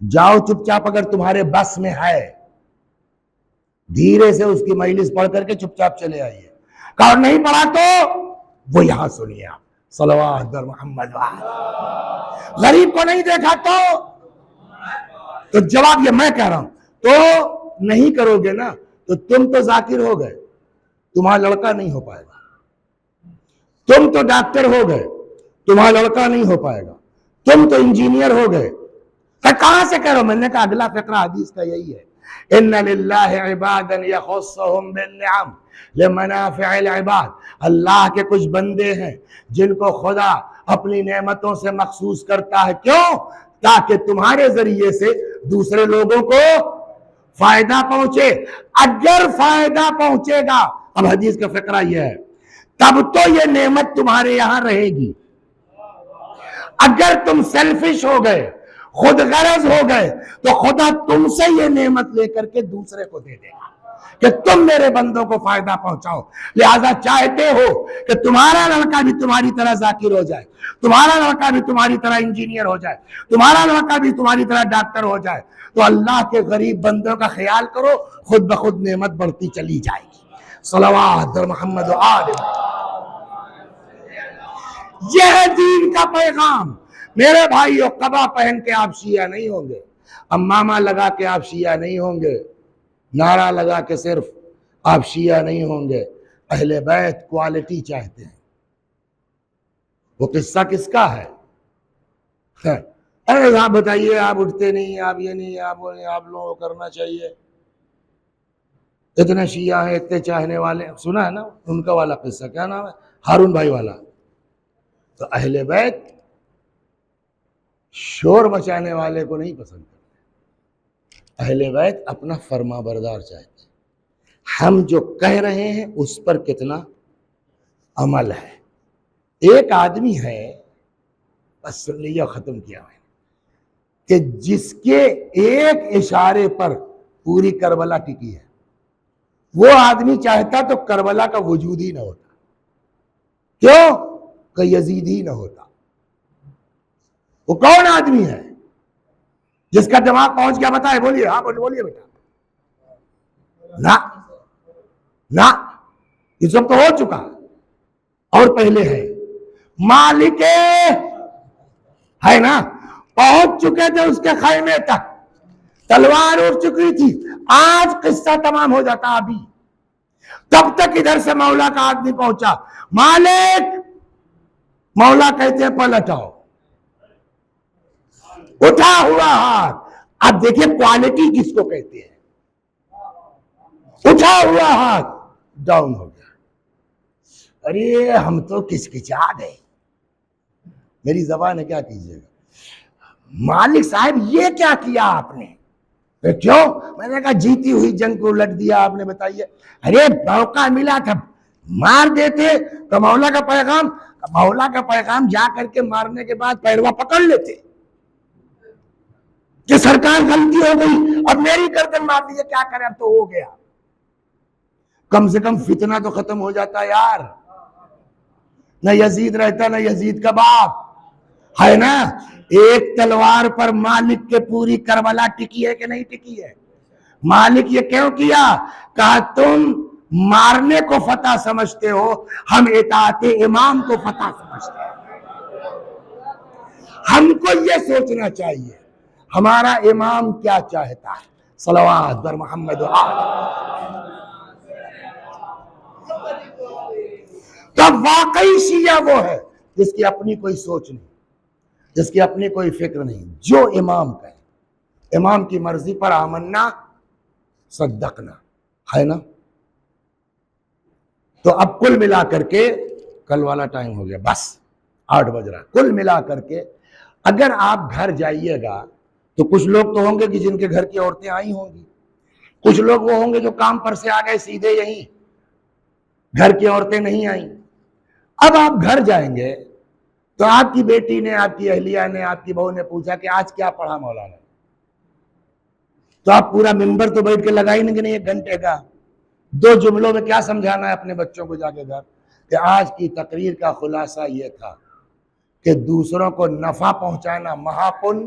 جاؤ چپ چاپ، اگر تمہارے بس میں ہے دھیرے سے اس کی مجلس پڑھ کر کے چپ چاپ چلے آئیے. اور نہیں پڑھا تو وہ یہاں سنیے آپ. صلوات بر محمد. غریب کو نہیں دیکھا تو جواب یہ میں کہہ رہا ہوں، تو نہیں کرو گے نا تو تم تو ذاکر ہو گئے. تمہارا لڑکا نہیں ہو پائے گا۔ تم تو ڈاکٹر ہو گئے، تمہارا لڑکا نہیں ہو پائے گا۔ تم تو انجینئر ہو گئے۔ کہاں سے کرو؟ میں نے کہا اگلا فقرہ حدیث کا یہی ہے، ان للہ عبادا یخصهم بالنعم لمنافع العباد۔ اللہ کے کچھ بندے ہیں جن کو خدا اپنی نعمتوں سے مخصوص کرتا ہے، کیوں؟ تاکہ تمہارے ذریعے سے دوسرے لوگوں کو فائدہ پہنچے۔ اگر فائدہ پہنچے گا، اب حدیث کا فقرہ یہ ہے، تب تو یہ نعمت تمہارے یہاں رہے گی۔ اگر تم سیلفش ہو گئے، خود غرض ہو گئے، تو خدا تم سے یہ نعمت لے کر کے دوسرے کو دے دے گا کہ تم میرے بندوں کو فائدہ پہنچاؤ۔ لہذا چاہتے ہو کہ تمہارا لڑکا بھی تمہاری طرح ذاکر ہو جائے، تمہارا لڑکا بھی تمہاری طرح انجینئر ہو جائے، تمہارا لڑکا بھی تمہاری طرح ڈاکٹر ہو جائے، تو اللہ کے غریب بندوں کا خیال کرو، خود بخود نعمت بڑھتی چلی جائے گی۔ صلوات در محمد و آل محمد۔ یہ ہے دین کا پیغام۔ میرے بھائیو، قبا پہن کے آپ شیعہ نہیں ہوں گے، امامہ لگا کے آپ شیعہ نہیں ہوں گے، نعرہ لگا کے صرف آپ شیعہ نہیں ہوں گے۔ اہل بیت کوالٹی چاہتے ہیں۔ وہ قصہ کس کا ہے؟ ارے آپ بتائیے، آپ اٹھتے نہیں، آپ یہ نہیں، آپ وہ نہیں، آپ لوگوں کو کرنا چاہیے، اتنے شیعہ ہیں، اتنے چاہنے والے، سنا ہے نا ان کا والا قصہ، کیا نام ہے؟ ہارون بھائی والا۔ تو اہل بیت شور مچانے والے کو نہیں پسند کرتے، اہل بیت اپنا فرما بردار چاہتے ہیں۔ ہم جو کہہ رہے ہیں اس پر کتنا عمل ہے۔ ایک آدمی ہے، بس سن لیجیے، ختم کیا میں نے، کہ جس کے ایک اشارے پر پوری کربلا ٹکی ہے۔ وہ آدمی چاہتا تو کربلا کا وجود ہی نہ ہوتا، کیوں کہ یزید ہی نہ ہوتا۔ وہ کون آدمی ہے جس کا دماغ پہنچ گیا؟ بتائے، بولیے، ہاں بولیے بیٹا۔ نہ یہ سب تو ہو چکا، اور پہلے ہے مالک ہے نا، پہنچ چکے تھے اس کے خیمے تک، تلوار اڑ چکی تھی، آج قصہ تمام ہو جاتا ابھی، تب تک ادھر سے مولا کا آدمی پہنچا، مالک، مولا کہتے ہیں پلٹ آؤ، اٹھا ہوا ہاتھ۔ اب دیکھیے کوالٹی کس کو کہتے ہیں، اٹھا ہوا ہاتھ ڈاؤن ہو گیا۔ ارے ہم تو کچکچا گئے، میری زبان ہے، کیا کیجئے گا، مالک صاحب یہ کیا کیا آپ نے؟ کیوں؟ میں نے کہا جیتی ہوئی جنگ کو الٹ دیا آپ نے، بتائیے۔ ارے موقع ملا تھا مار دیتے تو مولا کا پیغام جا کر کے مارنے کے بعد پیروا پکڑ لیتے کہ سرکار غلطی ہو گئی، اب میری گردن مار دیجیے، کیا کرے، اب تو ہو گیا۔ کم سے کم فتنہ تو ختم ہو جاتا یار۔ نہ یزید رہتا، نہ یزید کا باپ ہے نا۔ ایک تلوار پر مالک کے پوری کربلا ٹکی ہے کہ نہیں ٹکی ہے؟ مالک یہ کیوں کیا؟ کہا تم مارنے کو فتح سمجھتے ہو، ہم اطاعت امام کو فتح سمجھتے ہیں۔ ہم کو یہ سوچنا چاہیے ہمارا امام کیا چاہتا ہے۔ صلوات بر محمد و آل۔ تو واقعی شیعہ وہ ہے جس کی اپنی کوئی سوچ نہیں، جس کی اپنی کوئی فکر نہیں، جو امام کہے، امام کی مرضی پر آمنا صدقنا، ہے نا۔ تو اب کل ملا کر کے، کل والا ٹائم ہو گیا، بس 8 بج رہا ہے، کل ملا کر کے اگر آپ گھر جائیے گا تو کچھ لوگ تو ہوں گے کہ جن کے گھر کی عورتیں آئی ہوں گی، کچھ لوگ وہ ہوں گے جو کام پر سے آ گئے سیدھے یہیں، گھر کی عورتیں نہیں آئیں۔ اب آپ گھر جائیں گے تو آپ کی بیٹی نے، آپ کی اہلیہ نے، آپ کی بہو نے پوچھا کہ آج کیا پڑھا مولانا، تو آپ پورا ممبر تو بیٹھ کے لگائی نہیں 1 گھنٹے کا، 2 جملوں میں کیا سمجھانا ہے اپنے بچوں کو جا کے گھر، کہ آج کی تقریر کا خلاصہ یہ تھا کہ دوسروں کو نفع پہنچانا مہا پن،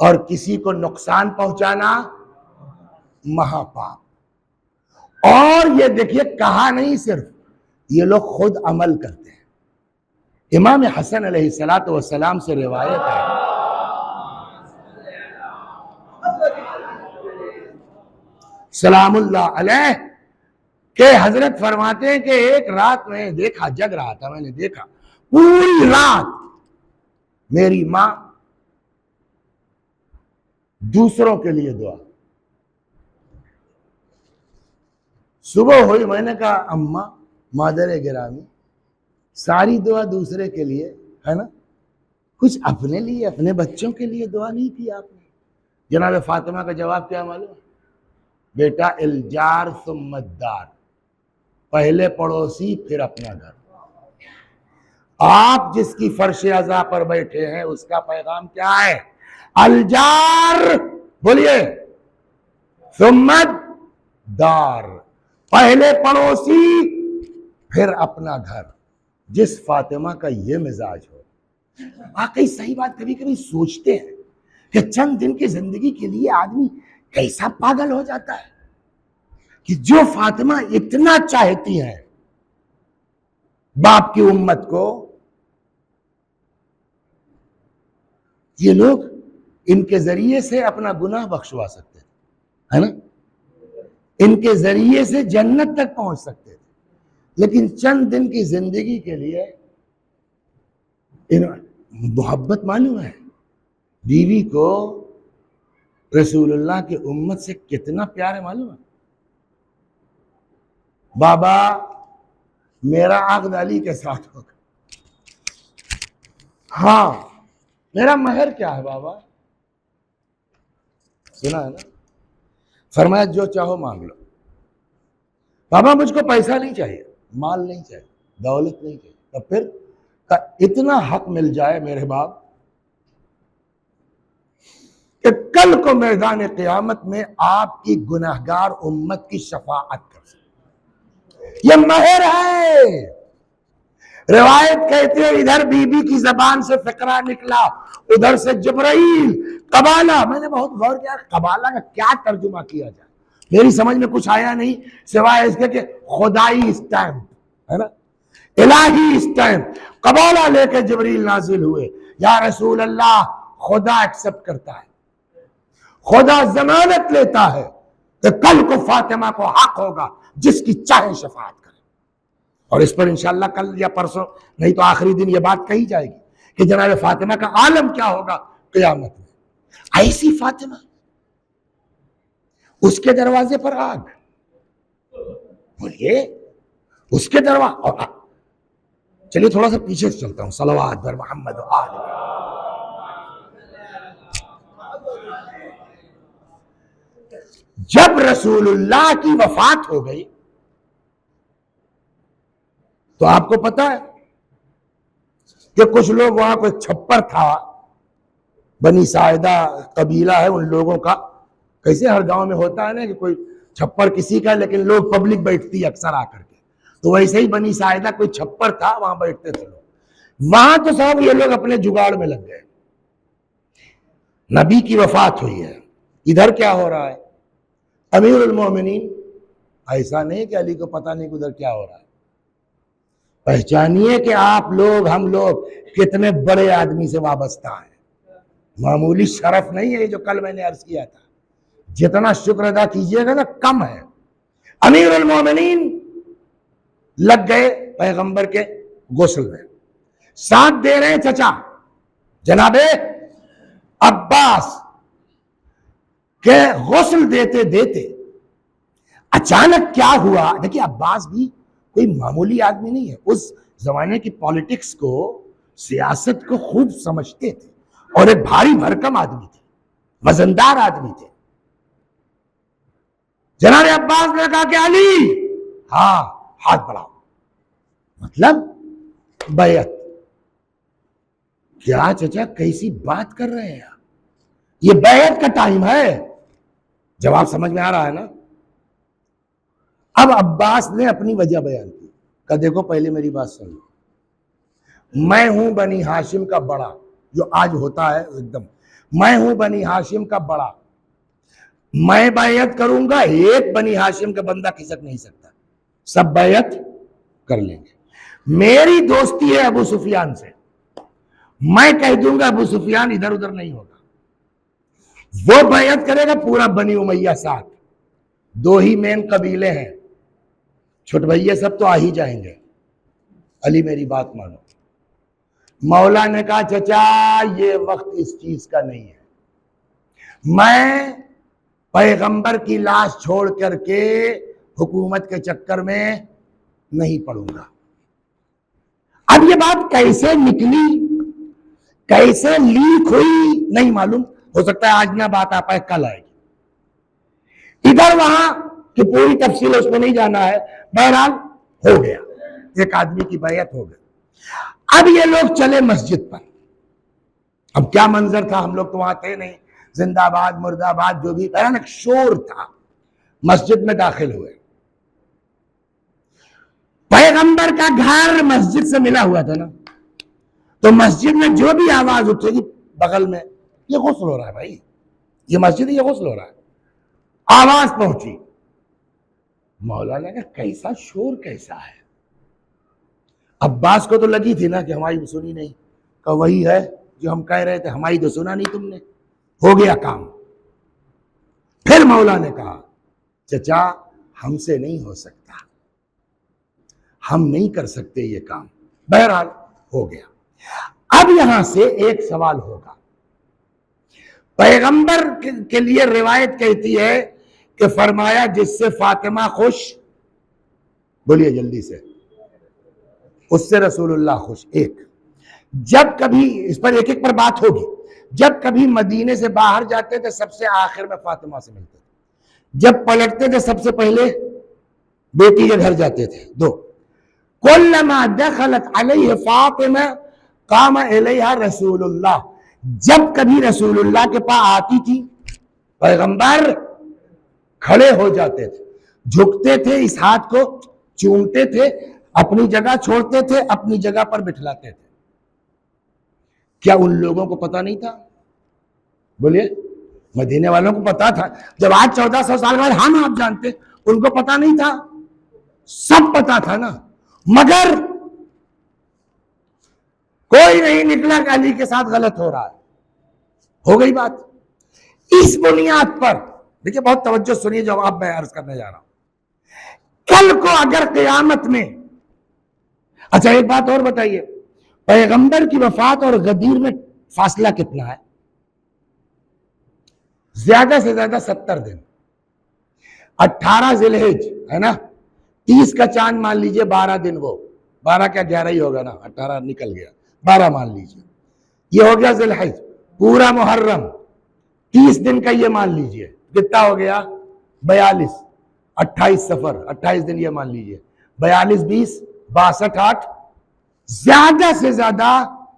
اور کسی کو نقصان پہنچانا مہا پاپ۔ اور یہ دیکھیے کہا نہیں، صرف یہ لوگ خود عمل کرتے ہیں۔ امام حسن علیہ السلام سے روایت ہے، سلام اللہ علیہ، کہ حضرت فرماتے ہیں کہ ایک رات میں دیکھا، جگ رہا تھا، میں نے دیکھا پوری رات میری ماں دوسروں کے لیے دعا. صبح ہوئی، میں نے کہا اماں مادر گرامی، ساری دعا دوسرے کے لیے ہے نا، کچھ اپنے لیے، اپنے بچوں کے لیے دعا نہیں کی آپ نے؟ جناب فاطمہ کا جواب کیا معلوم؟ بیٹا الجار ثم الدار، پہلے پڑوسی پھر اپنا گھر. آپ جس کی فرش عزا پر بیٹھے ہیں اس کا پیغام کیا ہے؟ الجار، بولیے، ثم الدار، پہلے پڑوسی پھر اپنا گھر. جس فاطمہ کا یہ مزاج ہو، واقعی صحیح بات کبھی کبھی سوچتے ہیں کہ چند دن کی زندگی کے لیے آدمی کیسا پاگل ہو جاتا ہے کہ جو فاطمہ اتنا چاہتی ہیں باپ کی امت کو، یہ لوگ ان کے ذریعے سے اپنا گناہ بخشوا سکتے ہیں، ہے نا، ان کے ذریعے سے جنت تک پہنچ سکتے تھے، لیکن چند دن کی زندگی کے لیے محبت معلوم ہے بیوی کو رسول اللہ کی امت سے کتنا پیار ہے معلوم ہے؟ بابا میرا عقد علی کے ساتھ ہوگا. ہاں، میرا مہر کیا ہے بابا؟ سنا ہے نا؟ فرمایا جو چاہو مانگ لو. بابا مجھ کو پیسہ نہیں چاہیے، مال نہیں چاہیے، دولت نہیں چاہیے. تو پھر اتنا حق مل جائے میرے باپ کہ کل کو میدان قیامت میں آپ کی گناہگار امت کی شفاعت کر سکے. یہ مہر ہے. روایت کہتے ہیں ادھر بی بی کی زبان سے فقرہ نکلا، ادھر سے جبرائیل. قبالہ، میں نے بہت غور کیا قبالہ کا کیا ترجمہ کیا جائے، میری سمجھ میں کچھ آیا نہیں سوائے اس کے کہ خدائی اسٹیمپ ہے نا، الہی اسٹیمپ. قبالہ لے کے جبریل نازل ہوئے، یا رسول اللہ خدا ایکسپٹ کرتا ہے، خدا ضمانت لیتا ہے کہ کل کو فاطمہ کو حق ہوگا جس کی چاہے شفاعت کرے. اور اس پر انشاءاللہ کل یا پرسوں نہیں تو آخری دن یہ بات کہی جائے گی کہ جناب فاطمہ کا عالم کیا ہوگا قیامت میں. ایسی فاطمہ، اس کے دروازے پر آگ. بولیے اس کے دروازے. چلیے تھوڑا سا پیچھے سے چلتا ہوں. صلوات بر محمد و آل. جب رسول اللہ کی وفات ہو گئی تو آپ کو پتا ہے کہ کچھ لوگ وہاں کوئی چھپر تھا، بنی ساعدہ قبیلہ ہے ان لوگوں کا، کیسے ہر گاؤں میں ہوتا ہے نا کہ کوئی چھپر کسی کا لیکن لوگ پبلک بیٹھتی ہے اکثر آ کر کے، تو ویسے ہی بنی ساعدہ کوئی چھپر تھا، وہاں بیٹھتے تھے لوگ. وہاں تو صاحب یہ لوگ اپنے جگاڑ میں لگ گئے. نبی کی وفات ہوئی ہے، ادھر کیا ہو رہا ہے؟ امیر المومنین. ایسا نہیں کہ علی کو پتہ نہیں کہ ادھر کیا ہو رہا ہے. پہچانیے کہ آپ لوگ، ہم لوگ کتنے بڑے آدمی سے وابستہ ہیں. معمولی شرف نہیں ہے جو کل میں نے عرض کیا تھا. جتنا شکر ادا کیجئے گا نا کم ہے. امیر المومنین لگ گئے پیغمبر کے غسل میں، ساتھ دے رہے ہیں چچا جناب عباس کہ غسل دیتے دیتے اچانک کیا ہوا. دیکھیے عباس بھی کوئی معمولی آدمی نہیں ہے، اس زمانے کی پالیٹکس کو، سیاست کو خوب سمجھتے تھے اور ایک بھاری بھرکم آدمی تھے، وزندار آدمی تھے. جناب عباس نے کہا کہ علی، ہاں ہاتھ بڑھاؤ، مطلب بیعت. کیا چچا کیسی بات کر رہے ہیں آپ، یہ بیعت کا ٹائم ہے. جواب سمجھ میں آ رہا ہے نا؟ اب عباس نے اپنی وجہ بیان کی کہ دیکھو پہلے میری بات سن لو، میں ہوں بنی ہاشم کا بڑا، جو آج ہوتا ہے ایک دم، میں ہوں بنی ہاشم کا بڑا، میں بیعت کروں گا، ایک بنی ہاشم کا بندہ کھسک نہیں سکتا، سب بیعت کر لیں گے. میری دوستی ہے ابو سفیان سے، میں کہہ دوں گا ابو سفیان ادھر ادھر نہیں ہوگا، وہ بیعت کرے گا، پورا بنی امیہ ساتھ، دو ہی مین قبیلے ہیں، چھوٹ بھیا سب تو آ ہی جائیں گے، علی میری بات مانو۔ مولا نے کہا چچا یہ وقت اس چیز کا نہیں ہے، میں پیغمبر کی لاش چھوڑ کر کے حکومت کے چکر میں نہیں پڑوں گا۔ اب یہ بات کیسے نکلی، کیسے لیک ہوئی نہیں معلوم، ہو سکتا ہے آج نہ بات آ پائے کل آئے گی، ادھر وہاں کہ پوری تفصیل اس میں نہیں جانا ہے۔ بہرحال ہو گیا، ایک آدمی کی بیعت ہو گئی۔ اب یہ لوگ چلے مسجد پر، اب کیا منظر تھا، ہم لوگ تو وہاں تھے نہیں، زندہ آباد مرد آباد جو بھی، بہرحال ایک شور تھا۔ مسجد میں داخل ہوئے، پیغمبر کا گھر مسجد سے ملا ہوا تھا نا، تو مسجد میں جو بھی آواز اٹھے گی بغل میں، یہ غسل ہو رہا ہے بھائی، یہ مسجد ہے، یہ غسل ہو رہا ہے، آواز پہنچی۔ مولانا کا کیسا شور کیسا ہے، عباس کو تو لگی تھی نا کہ ہماری سنی نہیں، کہ وہی ہے جو ہم کہہ رہے تھے، ہماری تو سنا نہیں تم نے، ہو گیا کام۔ پھر مولا نے کہا چچا ہم سے نہیں ہو سکتا، ہم نہیں کر سکتے یہ کام۔ بہرحال ہو گیا۔ اب یہاں سے ایک سوال ہوگا، پیغمبر کے لیے روایت کہتی ہے کہ فرمایا جس سے فاطمہ خوش، بولیے جلدی سے، اس سے رسول اللہ خوش۔ ایک جب کبھی اس پر ایک ایک پر بات ہوگی، جب کبھی مدینے سے باہر جاتے تھے سب سے آخر میں فاطمہ سے ملتے تھے، جب پلٹتے تھے سب سے پہلے بیٹی کے گھر جاتے تھے۔ دو کلما دخلت علیہ فاطمہ قام الیہا رسول اللہ، جب کبھی رسول اللہ کے پاس آتی تھی پیغمبر کھڑے ہو جاتے تھے، جھکتے تھے، اس ہاتھ کو چومتے تھے، اپنی جگہ چھوڑتے تھے، اپنی جگہ پر بٹھلاتے تھے۔ کیا ان لوگوں کو پتا نہیں تھا؟ بولیے، مدینے والوں کو پتا تھا۔ جب آج 1400 سال بعد ہم آپ جانتے، ان کو پتا نہیں تھا؟ سب پتا تھا نا، مگر کوئی نہیں نکلا کہ علی کے ساتھ غلط ہو رہا ہے۔ ہو گئی بات۔ اس بنیاد پر دیکھیں، بہت توجہ سنیے جواب میں عرض کرنے جا رہا ہوں۔ کل کو اگر قیامت میں، اچھا ایک بات اور بتائیے، پیغمبر کی وفات اور غدیر میں فاصلہ کتنا ہے؟ زیادہ سے زیادہ 70 دن۔ 18 ذی الحج ہے نا، 30 کا چاند مان لیجئے، 12 دن، وہ 12 کیا 11 ہی ہوگا نا، 18 نکل گیا، 12 مان لیجئے، یہ ہو گیا ذی الحج۔ پورا محرم 30 دن کا یہ مان لیجئے، کتنا ہو گیا؟ 42۔ 28 سفر، 28 دن یہ مان لیجئے، 42 20 62 8، زیادہ سے زیادہ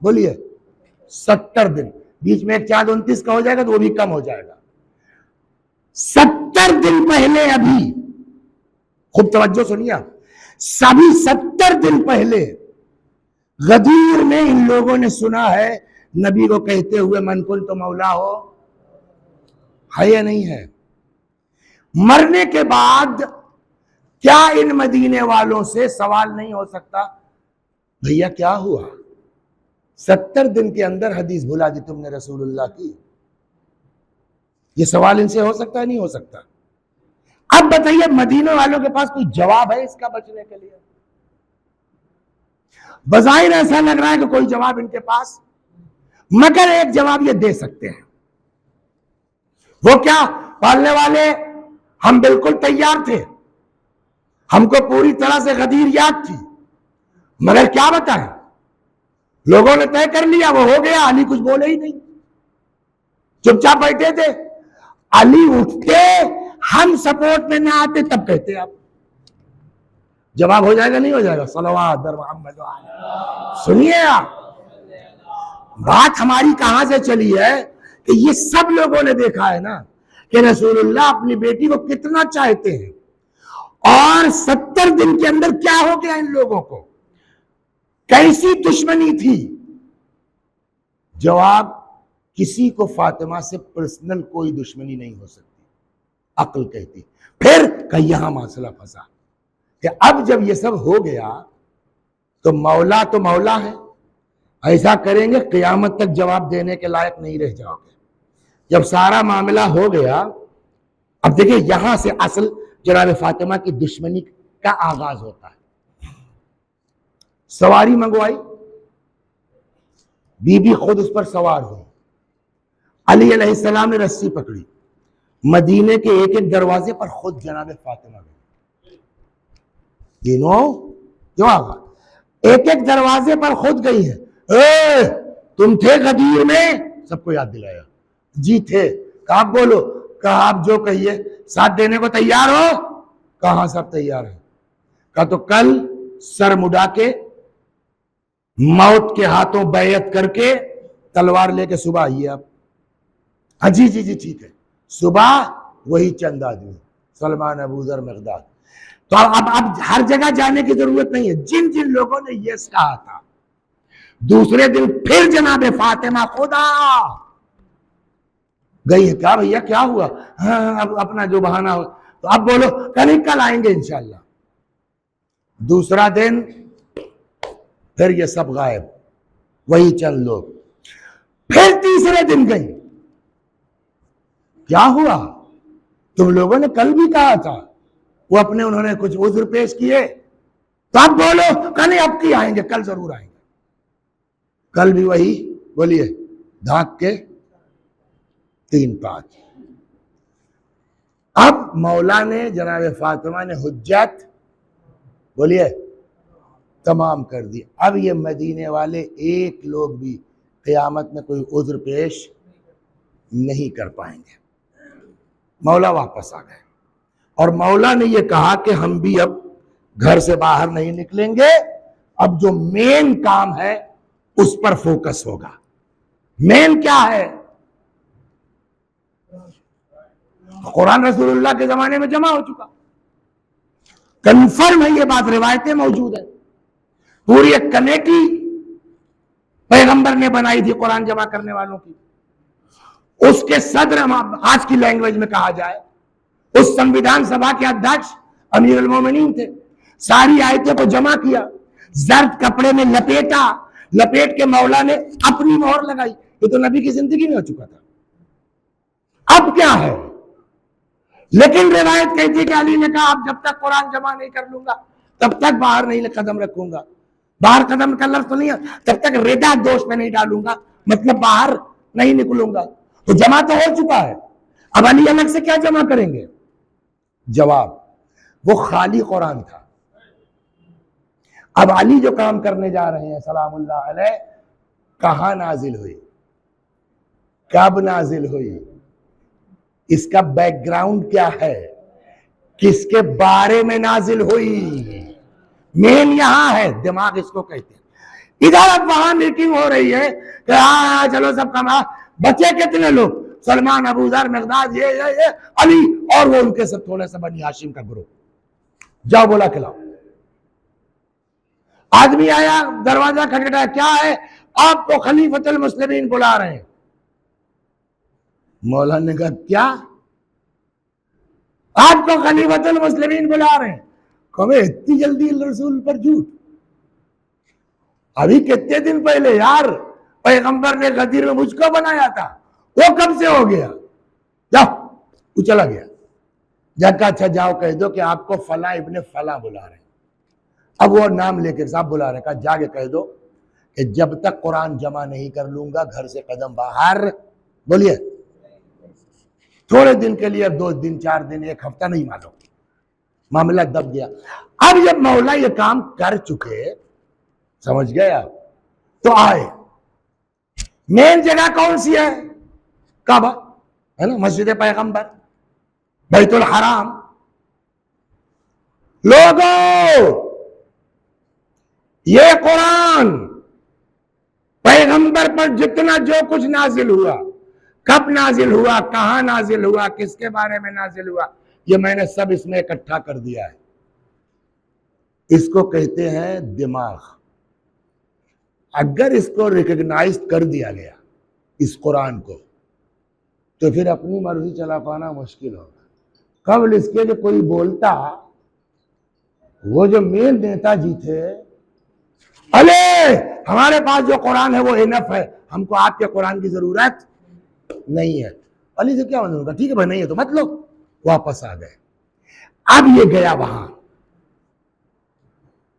بولیے 70 دن۔ بیچ میں ایک چاند 29 کا ہو جائے گا تو وہ بھی کم ہو جائے گا۔ 70 دن پہلے، ابھی خوب توجہ سنیے آپ، سبھی 70 دن پہلے غدیر میں ان لوگوں نے سنا ہے نبی کو کہتے ہوئے من کنت مولا ہو، ہے یا نہیں ہے؟ مرنے کے بعد کیا ان مدینے والوں سے سوال نہیں ہو سکتا بھیا کیا ہوا؟ 70 دن کے اندر حدیث بھلا دی تم نے رسول اللہ کی، یہ سوال ان سے ہو سکتا ہے نہیں ہو سکتا؟ اب بتائیے مدینے والوں کے پاس کوئی جواب ہے اس کا بچنے کے لیے؟ بظاہر ایسا لگ رہا ہے کہ کوئی جواب ان کے پاس، مگر ایک جواب یہ دے سکتے ہیں، وہ کیا؟ پالنے والے ہم بالکل تیار تھے، ہم کو پوری طرح سے غدیر یاد تھی، مگر کیا بتائیں، لوگوں نے طے کر لیا، وہ ہو گیا، علی کچھ بولے ہی نہیں، چپ چاپ بیٹھے تھے۔ علی اٹھتے، ہم سپورٹ میں نہ آتے، تب کہتے آپ جواب ہو جائے گا نہیں ہو جائے گا؟ صلوات در محمد وعلی۔ سنیے آپ، بات ہماری کہاں سے چلی ہے کہ یہ سب لوگوں نے دیکھا ہے نا کہ رسول اللہ اپنی بیٹی کو کتنا چاہتے ہیں، اور 70 دن کے اندر کیا ہو گیا ان لوگوں کو، کیسی دشمنی تھی؟ جواب، کسی کو فاطمہ سے پرسنل کوئی دشمنی نہیں ہو سکتی، عقل کہتی۔ پھر کہ یہاں مسئلہ پھنسا کہ اب جب یہ سب ہو گیا تو مولا ہے، ایسا کریں گے قیامت تک جواب دینے کے لائق نہیں رہ جاؤ گے۔ جب سارا معاملہ ہو گیا، اب دیکھیں یہاں سے اصل جناب فاطمہ کی دشمنی کا آغاز ہوتا ہے۔ سواری منگوائی، بی بی خود اس پر سوار ہوئی، علی علیہ السلام نے رسی پکڑی، مدینے کے ایک ایک دروازے پر خود جناب فاطمہ گئی، کیوں آگا ایک ایک دروازے پر خود گئی ہے۔ تم تھے غدیر میں؟ سب کو یاد دلایا، جی تھے۔ کہا آپ بولو، کہا آپ جو کہیے، ساتھ دینے کو تیار ہو؟ کہاں سب تیار ہیں؟ کہا تو کل سر مڈا کے موت کے ہاتھوں بیعت کر کے تلوار لے کے صبح آئیے آپ۔ ہاں جی جی جی ٹھیک ہے۔ صبح وہی چند آدمی، سلمان، ابو ذر، مقداد۔ تو اب ہر جگہ جانے کی ضرورت نہیں ہے۔ جن جن لوگوں نے یس کہا تھا، دوسرے دن پھر جناب فاطمہ خدا گئی ہے۔ کیا بھیا کیا ہوا؟ ہاں اب اپنا جو بہانہ ہو، تو اب بولو کل آئیں گے انشاءاللہ۔ دوسرا دن پھر یہ سب غائب، وہی چند لوگ۔ پھر تیسرے دن گئی، کیا ہوا؟ تم لوگوں نے کل بھی کہا تھا۔ وہ اپنے انہوں نے کچھ عذر پیش کیے، تو اب بولو کل اب کی آئیں گے، کل ضرور آئیں گے۔ کل بھی وہی بولیے دھاک کے 3-5۔ اب مولا نے جناب فاطمہ نے حجت بولیے تمام کر دی۔ اب یہ مدینے والے ایک لوگ بھی قیامت میں کوئی عذر پیش نہیں کر پائیں گے۔ مولا واپس آ گئے، اور مولا نے یہ کہا کہ ہم بھی اب گھر سے باہر نہیں نکلیں گے، اب جو مین کام ہے اس پر فوکس ہوگا۔ مین کیا ہے؟ قرآن رسول اللہ کے زمانے میں جمع ہو چکا، کنفرم ہے یہ بات، روایتیں موجود ہیں۔ پوری ایک کمیٹی پیغمبر نے بنائی تھی قرآن جمع کرنے والوں کی، اس کے صدر آج کی لینگویج میں کہا جائے اس سنویدھان سبھا کے ادھیکش امیر المومنین تھے۔ ساری آیتیں کو جمع کیا، زرد کپڑے میں لپیٹ کے مولا نے اپنی مہر لگائی۔ یہ تو نبی کی زندگی میں ہو چکا تھا، اب کیا ہے؟ لیکن روایت کہتی ہے کہ علی نے کہا اب جب تک قرآن جمع نہیں کر لوں گا تب تک باہر نہیں قدم رکھوں گا۔ باہر قدم کا لفظ تو نہیں ہے، تب تک ردا دوش میں نہیں ڈالوں گا، مطلب باہر نہیں نکلوں گا۔ تو جمع تو ہو چکا ہے، اب علی الگ سے کیا جمع کریں گے؟ جواب، وہ خالی قرآن تھا۔ اب علی جو کام کرنے جا رہے ہیں سلام اللہ علیہ، کہاں نازل ہوئی، کب نازل ہوئی، اس کا بیک گراؤنڈ کیا ہے، کس کے بارے میں نازل ہوئی، مین یہاں ہے، دماغ اس کو کہتے ہیں۔ ادھر اب وہاں میٹنگ ہو رہی ہے کہ ہاں چلو سب کما، بچے کتنے لوگ، سلمان، ابو ذر، مقداد، یہ علی، اور وہ ان کے سب تھوڑے سے بنی ہاشم کا گروہ، جاؤ بولا کھلاؤ۔ آدمی آیا، دروازہ کھٹکھٹایا، کیا ہے؟ آپ کو خلیفۃ المسلمین بلا رہے ہیں۔ مولا نے کہا کیا؟ آپ کو خلیفۃ المسلمین بلا رہے ہیں؟ کہے اتنی جلدی رسول پر جھوٹ؟ ابھی کتنے دن پہلے یار پیغمبر نے غدیر میں مجھ کو بنایا تھا، وہ کب سے ہو گیا؟ جاؤ، وہ چلا گیا۔ جا کہا اچھا جاؤ کہہ دو کہ آپ کو فلاں ابن فلاں بلا رہے ہیں۔ اب وہ نام لے کے صاحب بلا رہے ہیں، کہا جا کے کہہ دو کہ جب تک قرآن جمع نہیں کر لوں گا گھر سے قدم باہر، بولیے تھوڑے دن کے لیے، 2 دن 4 دن 1 ہفتہ نہیں معلوم، معاملہ دب گیا۔ اب جب مولا یہ کام کر چکے، سمجھ گئے آپ، تو آئے۔ مین جگہ کون سی ہے؟ کعبہ ہے نا، مسجد پیغمبر، بیت الحرام۔ لوگوں، یہ قرآن پیغمبر پر جتنا جو کچھ نازل ہوا، کب نازل ہوا، کہاں نازل ہوا، کس کے بارے میں نازل ہوا، یہ میں نے سب اس میں اکٹھا کر دیا ہے۔ اس کو کہتے ہیں دماغ۔ اگر اس کو ریکگنائز کر دیا گیا اس قرآن کو، تو پھر اپنی مرضی چلا پانا مشکل ہوگا۔ قبل اس کے جو کوئی بولتا، وہ جو مین نیتا جی تھے، ارے ہمارے پاس جو قرآن ہے وہ انف ہے، ہم کو آپ کے قرآن کی ضرورت نہیں ہے۔ علی سے کیا مطلب ہوگا؟ ٹھیک ہے بھائی نہیں ہے تو مت لو، واپس آ گئے۔ اب یہ گیا وہاں،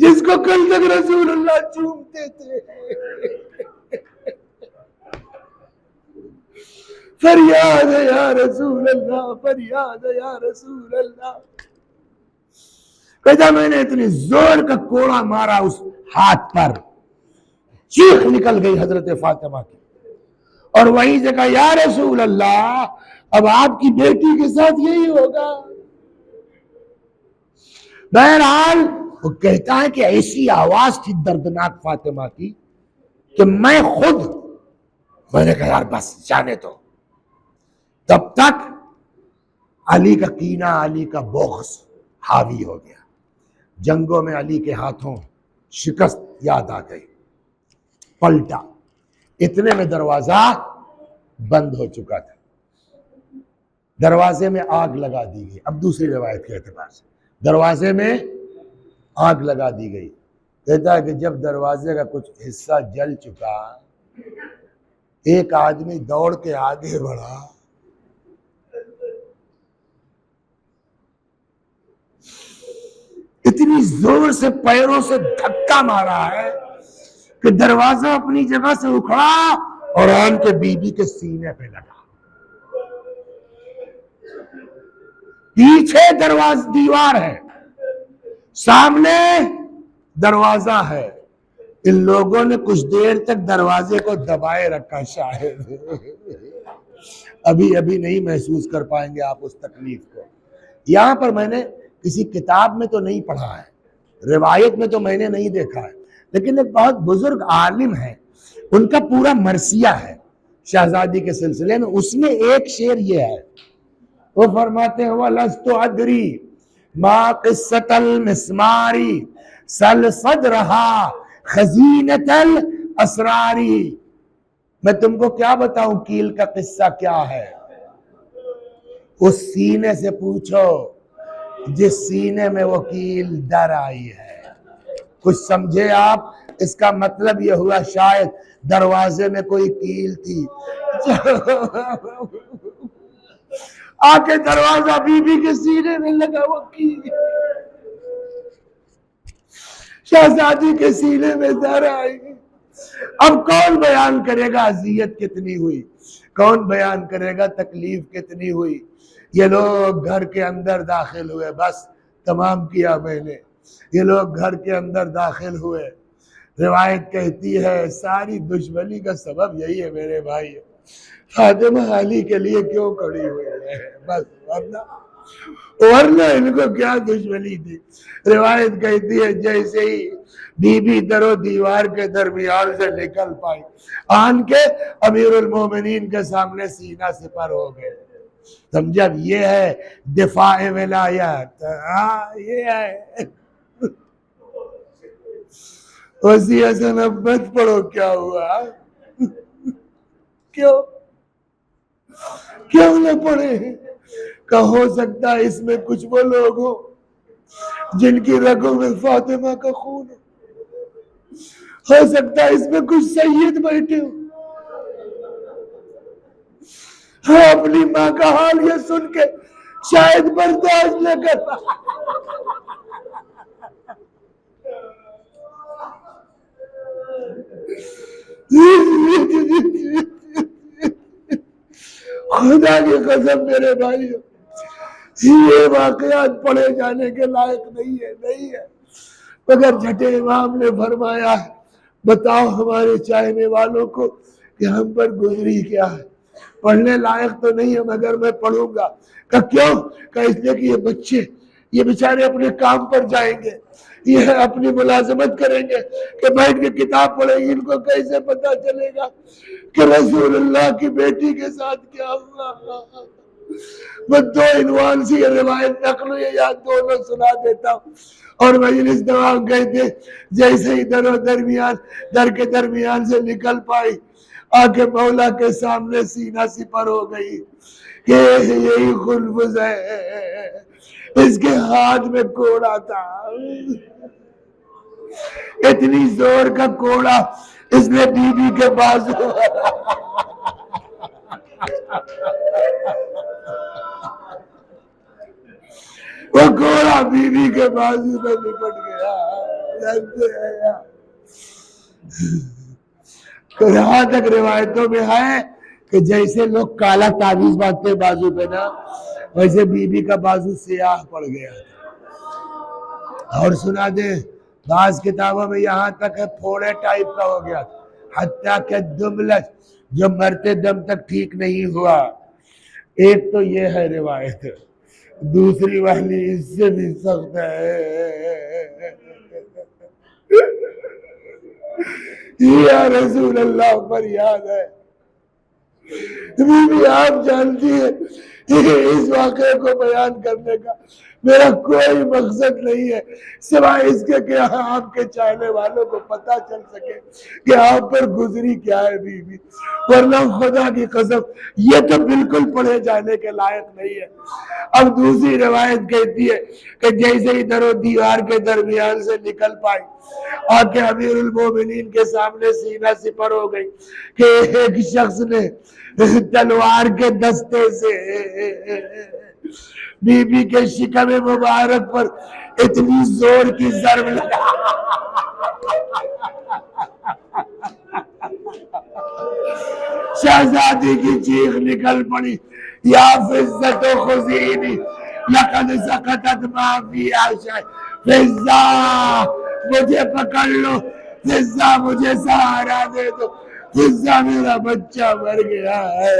جس کو کل تک رسول اللہ چومتے تھے، فریاد ہے یا رسول اللہ، فریاد ہے یا رسول اللہ۔ کہتا میں نے اتنی زور کا کوڑا مارا اس ہاتھ پر، چیخ نکل گئی حضرت فاطمہ کی، اور وہیں سے کہا یا رسول اللہ اب آپ کی بیٹی کے ساتھ یہی ہوگا۔ بہرحال وہ کہتا ہے کہ ایسی آواز تھی دردناک فاطمہ کی کہ میں نے کہا یار بس جانے دو۔ تب تک علی کا کینہ، علی کا بغض حاوی ہو گیا، جنگوں میں علی کے ہاتھوں شکست یاد آ گئی، پلٹا، اتنے میں دروازہ بند ہو چکا تھا، دروازے میں آگ لگا دی گئی۔ اب دوسری روایت کے اعتبار سے دروازے میں آگ لگا دی گئی۔ کہتا ہے کہ جب دروازے کا کچھ حصہ جل چکا، ایک آدمی دوڑ کے آگے بڑھا، اتنی زور سے پیروں سے دھکا مارا ہے کہ دروازہ اپنی جگہ سے اکھڑا اور آن کے بی بی کے سینے پہ لگا۔ پیچھے دیوار ہے، سامنے دروازہ ہے، ان لوگوں نے کچھ دیر تک دروازے کو دبائے رکھا، شاید ابھی نہیں محسوس کر پائیں گے آپ اس تکلیف کو۔ یہاں پر میں نے کسی کتاب میں تو نہیں پڑھا ہے، روایت میں تو میں نے نہیں دیکھا ہے، لیکن ایک بہت بزرگ عالم ہے، ان کا پورا مرثیہ ہے شہزادی کے سلسلے میں، اس میں ایک شعر یہ ہے، وہ فرماتے ہیں وَلَسْتُ أَدْرِي مَا قِصَّةَ الْمِسْمَارِ سَلْ صَدْرَهَا خَزِينَةَ الْأَسْرَارِ۔ میں تم کو کیا بتاؤں کیل کا قصہ کیا ہے، اس سینے سے پوچھو جس سینے میں وہ کیل در آئی ہے۔ کچھ سمجھے آپ؟ اس کا مطلب یہ ہوا شاید دروازے میں کوئی کیل تھی، آ کے دروازہ بی بی کے سینے میں لگا، وہ کیل شہزادی کے سینے میں در آئی۔ اب کون بیان کرے گا اذیت کتنی ہوئی، کون بیان کرے گا تکلیف کتنی ہوئی۔ یہ لوگ گھر کے اندر داخل ہوئے، بس تمام کیا میں نے، یہ لوگ گھر کے اندر داخل ہوئے، روایت کہتی ہے ساری دشمنی کا سبب یہی ہے میرے بھائی، فاطمہ علی کے لیے کیوں کھڑی ہوئی ہے، بس ورنہ ان کو کیا دشمنی تھی۔ روایت کہتی ہے جیسے ہی بی بی در و دیوار کے درمیان سے نکل پائی، آن کے امیر المومنین کے سامنے سینہ سپر ہو گئے۔ سمجھا؟ یہ ہے دفاع ولایت، یہ ہے وسیع حسن ابت پڑھو کیا ہوا، کیوں نہ پڑھے؟ کہ ہو سکتا ہے اس میں کچھ وہ لوگ ہو جن کی رگوں میں فاطمہ کا خون ہو سکتا ہے اس میں کچھ سید بیٹھے ہو، اپنی ماں کا حال یہ سن کے شاید برداشت نہ کر خدا کی قسم میرے بھائیو، یہ واقعات پڑھے جانے کے لائق نہیں ہے، مگر جھٹے امام نے فرمایا بتاؤ ہمارے چاہنے والوں کو کہ ہم پر گزری کیا ہے، پڑھنے لائق تو نہیں ہے مگر میں پڑھوں گا۔ کہ کیوں؟ کہ اس لیے کہ یہ بچے یہ بیچارے اپنے کام پر جائیں گے، یہ اپنی ملازمت کریں گے، کہ بیٹھ کے کتاب پڑھیں گے، ان کو کیسے پتا چلے گا کہ رسول اللہ کی بیٹی کے ساتھ کیا ہوا۔ میں دو عنوان سے یہ روایت نقل ہوئی یا دونوں سنا دیتا ہوں، اور مجلس دوام کہتے جیسے ہی در کے درمیان سے نکل پائی، آ کے مولا کے سامنے سینہ سپر ہو گئی کہ یہی خلفز ہے، اس کے ہاتھ میں کوڑا تھا، اتنی زور کا کوڑا اس نے بی بی کے بازو وہ گھوڑا بیوی کے بازو میں لپٹ گیا. یہاں تک روایتوں میں ہے کہ جیسے لوگ کالا تعویذ باندھتے بازو پہ نا، ویسے بیوی کا بازو سیاہ پڑ گیا. اور سنا دے بعض کتابوں میں یہاں تک ہے پھوڑے ٹائپ کا ہو گیا، حتیٰ کہ دملج جو مرتے دم تک ٹھیک نہیں ہوا. ایک تو یہ ہے روایت، دوسری والی اس سے بھی سخت ہے. یا رسول اللہ پر یاد ہے. بیوی آپ جانتی ہے اس واقعے کو بیان کرنے کا میرا کوئی مقصد نہیں ہے سوائے اس کے کہ آپ کے چاہنے والوں کو پتا چل سکے کہ آپ پر گزری کیا ہے بیوی، ورنہ خدا کی قسم یہ تو بالکل پڑھے جانے کے لائق نہیں ہے. اب دوسری روایت کہتی ہے کہ جیسے ہی در و دیوار کے درمیان سے نکل پائی اور کہ امیر المومنین کے سامنے سینہ سپر ہو گئی کہ ایک شخص نے تلوار کے دستے سے بی بی کے شکم مبارک پر اتنی زور کی ضرب لگا شہزادی کی چیخ نکل پڑی، یا فزت و خزینی لقد سقطت ما فی عشاء. فزا مجھے پکڑ لو، فزا مجھے سہارا دے دو، فزا میرا بچہ مر گیا ہے.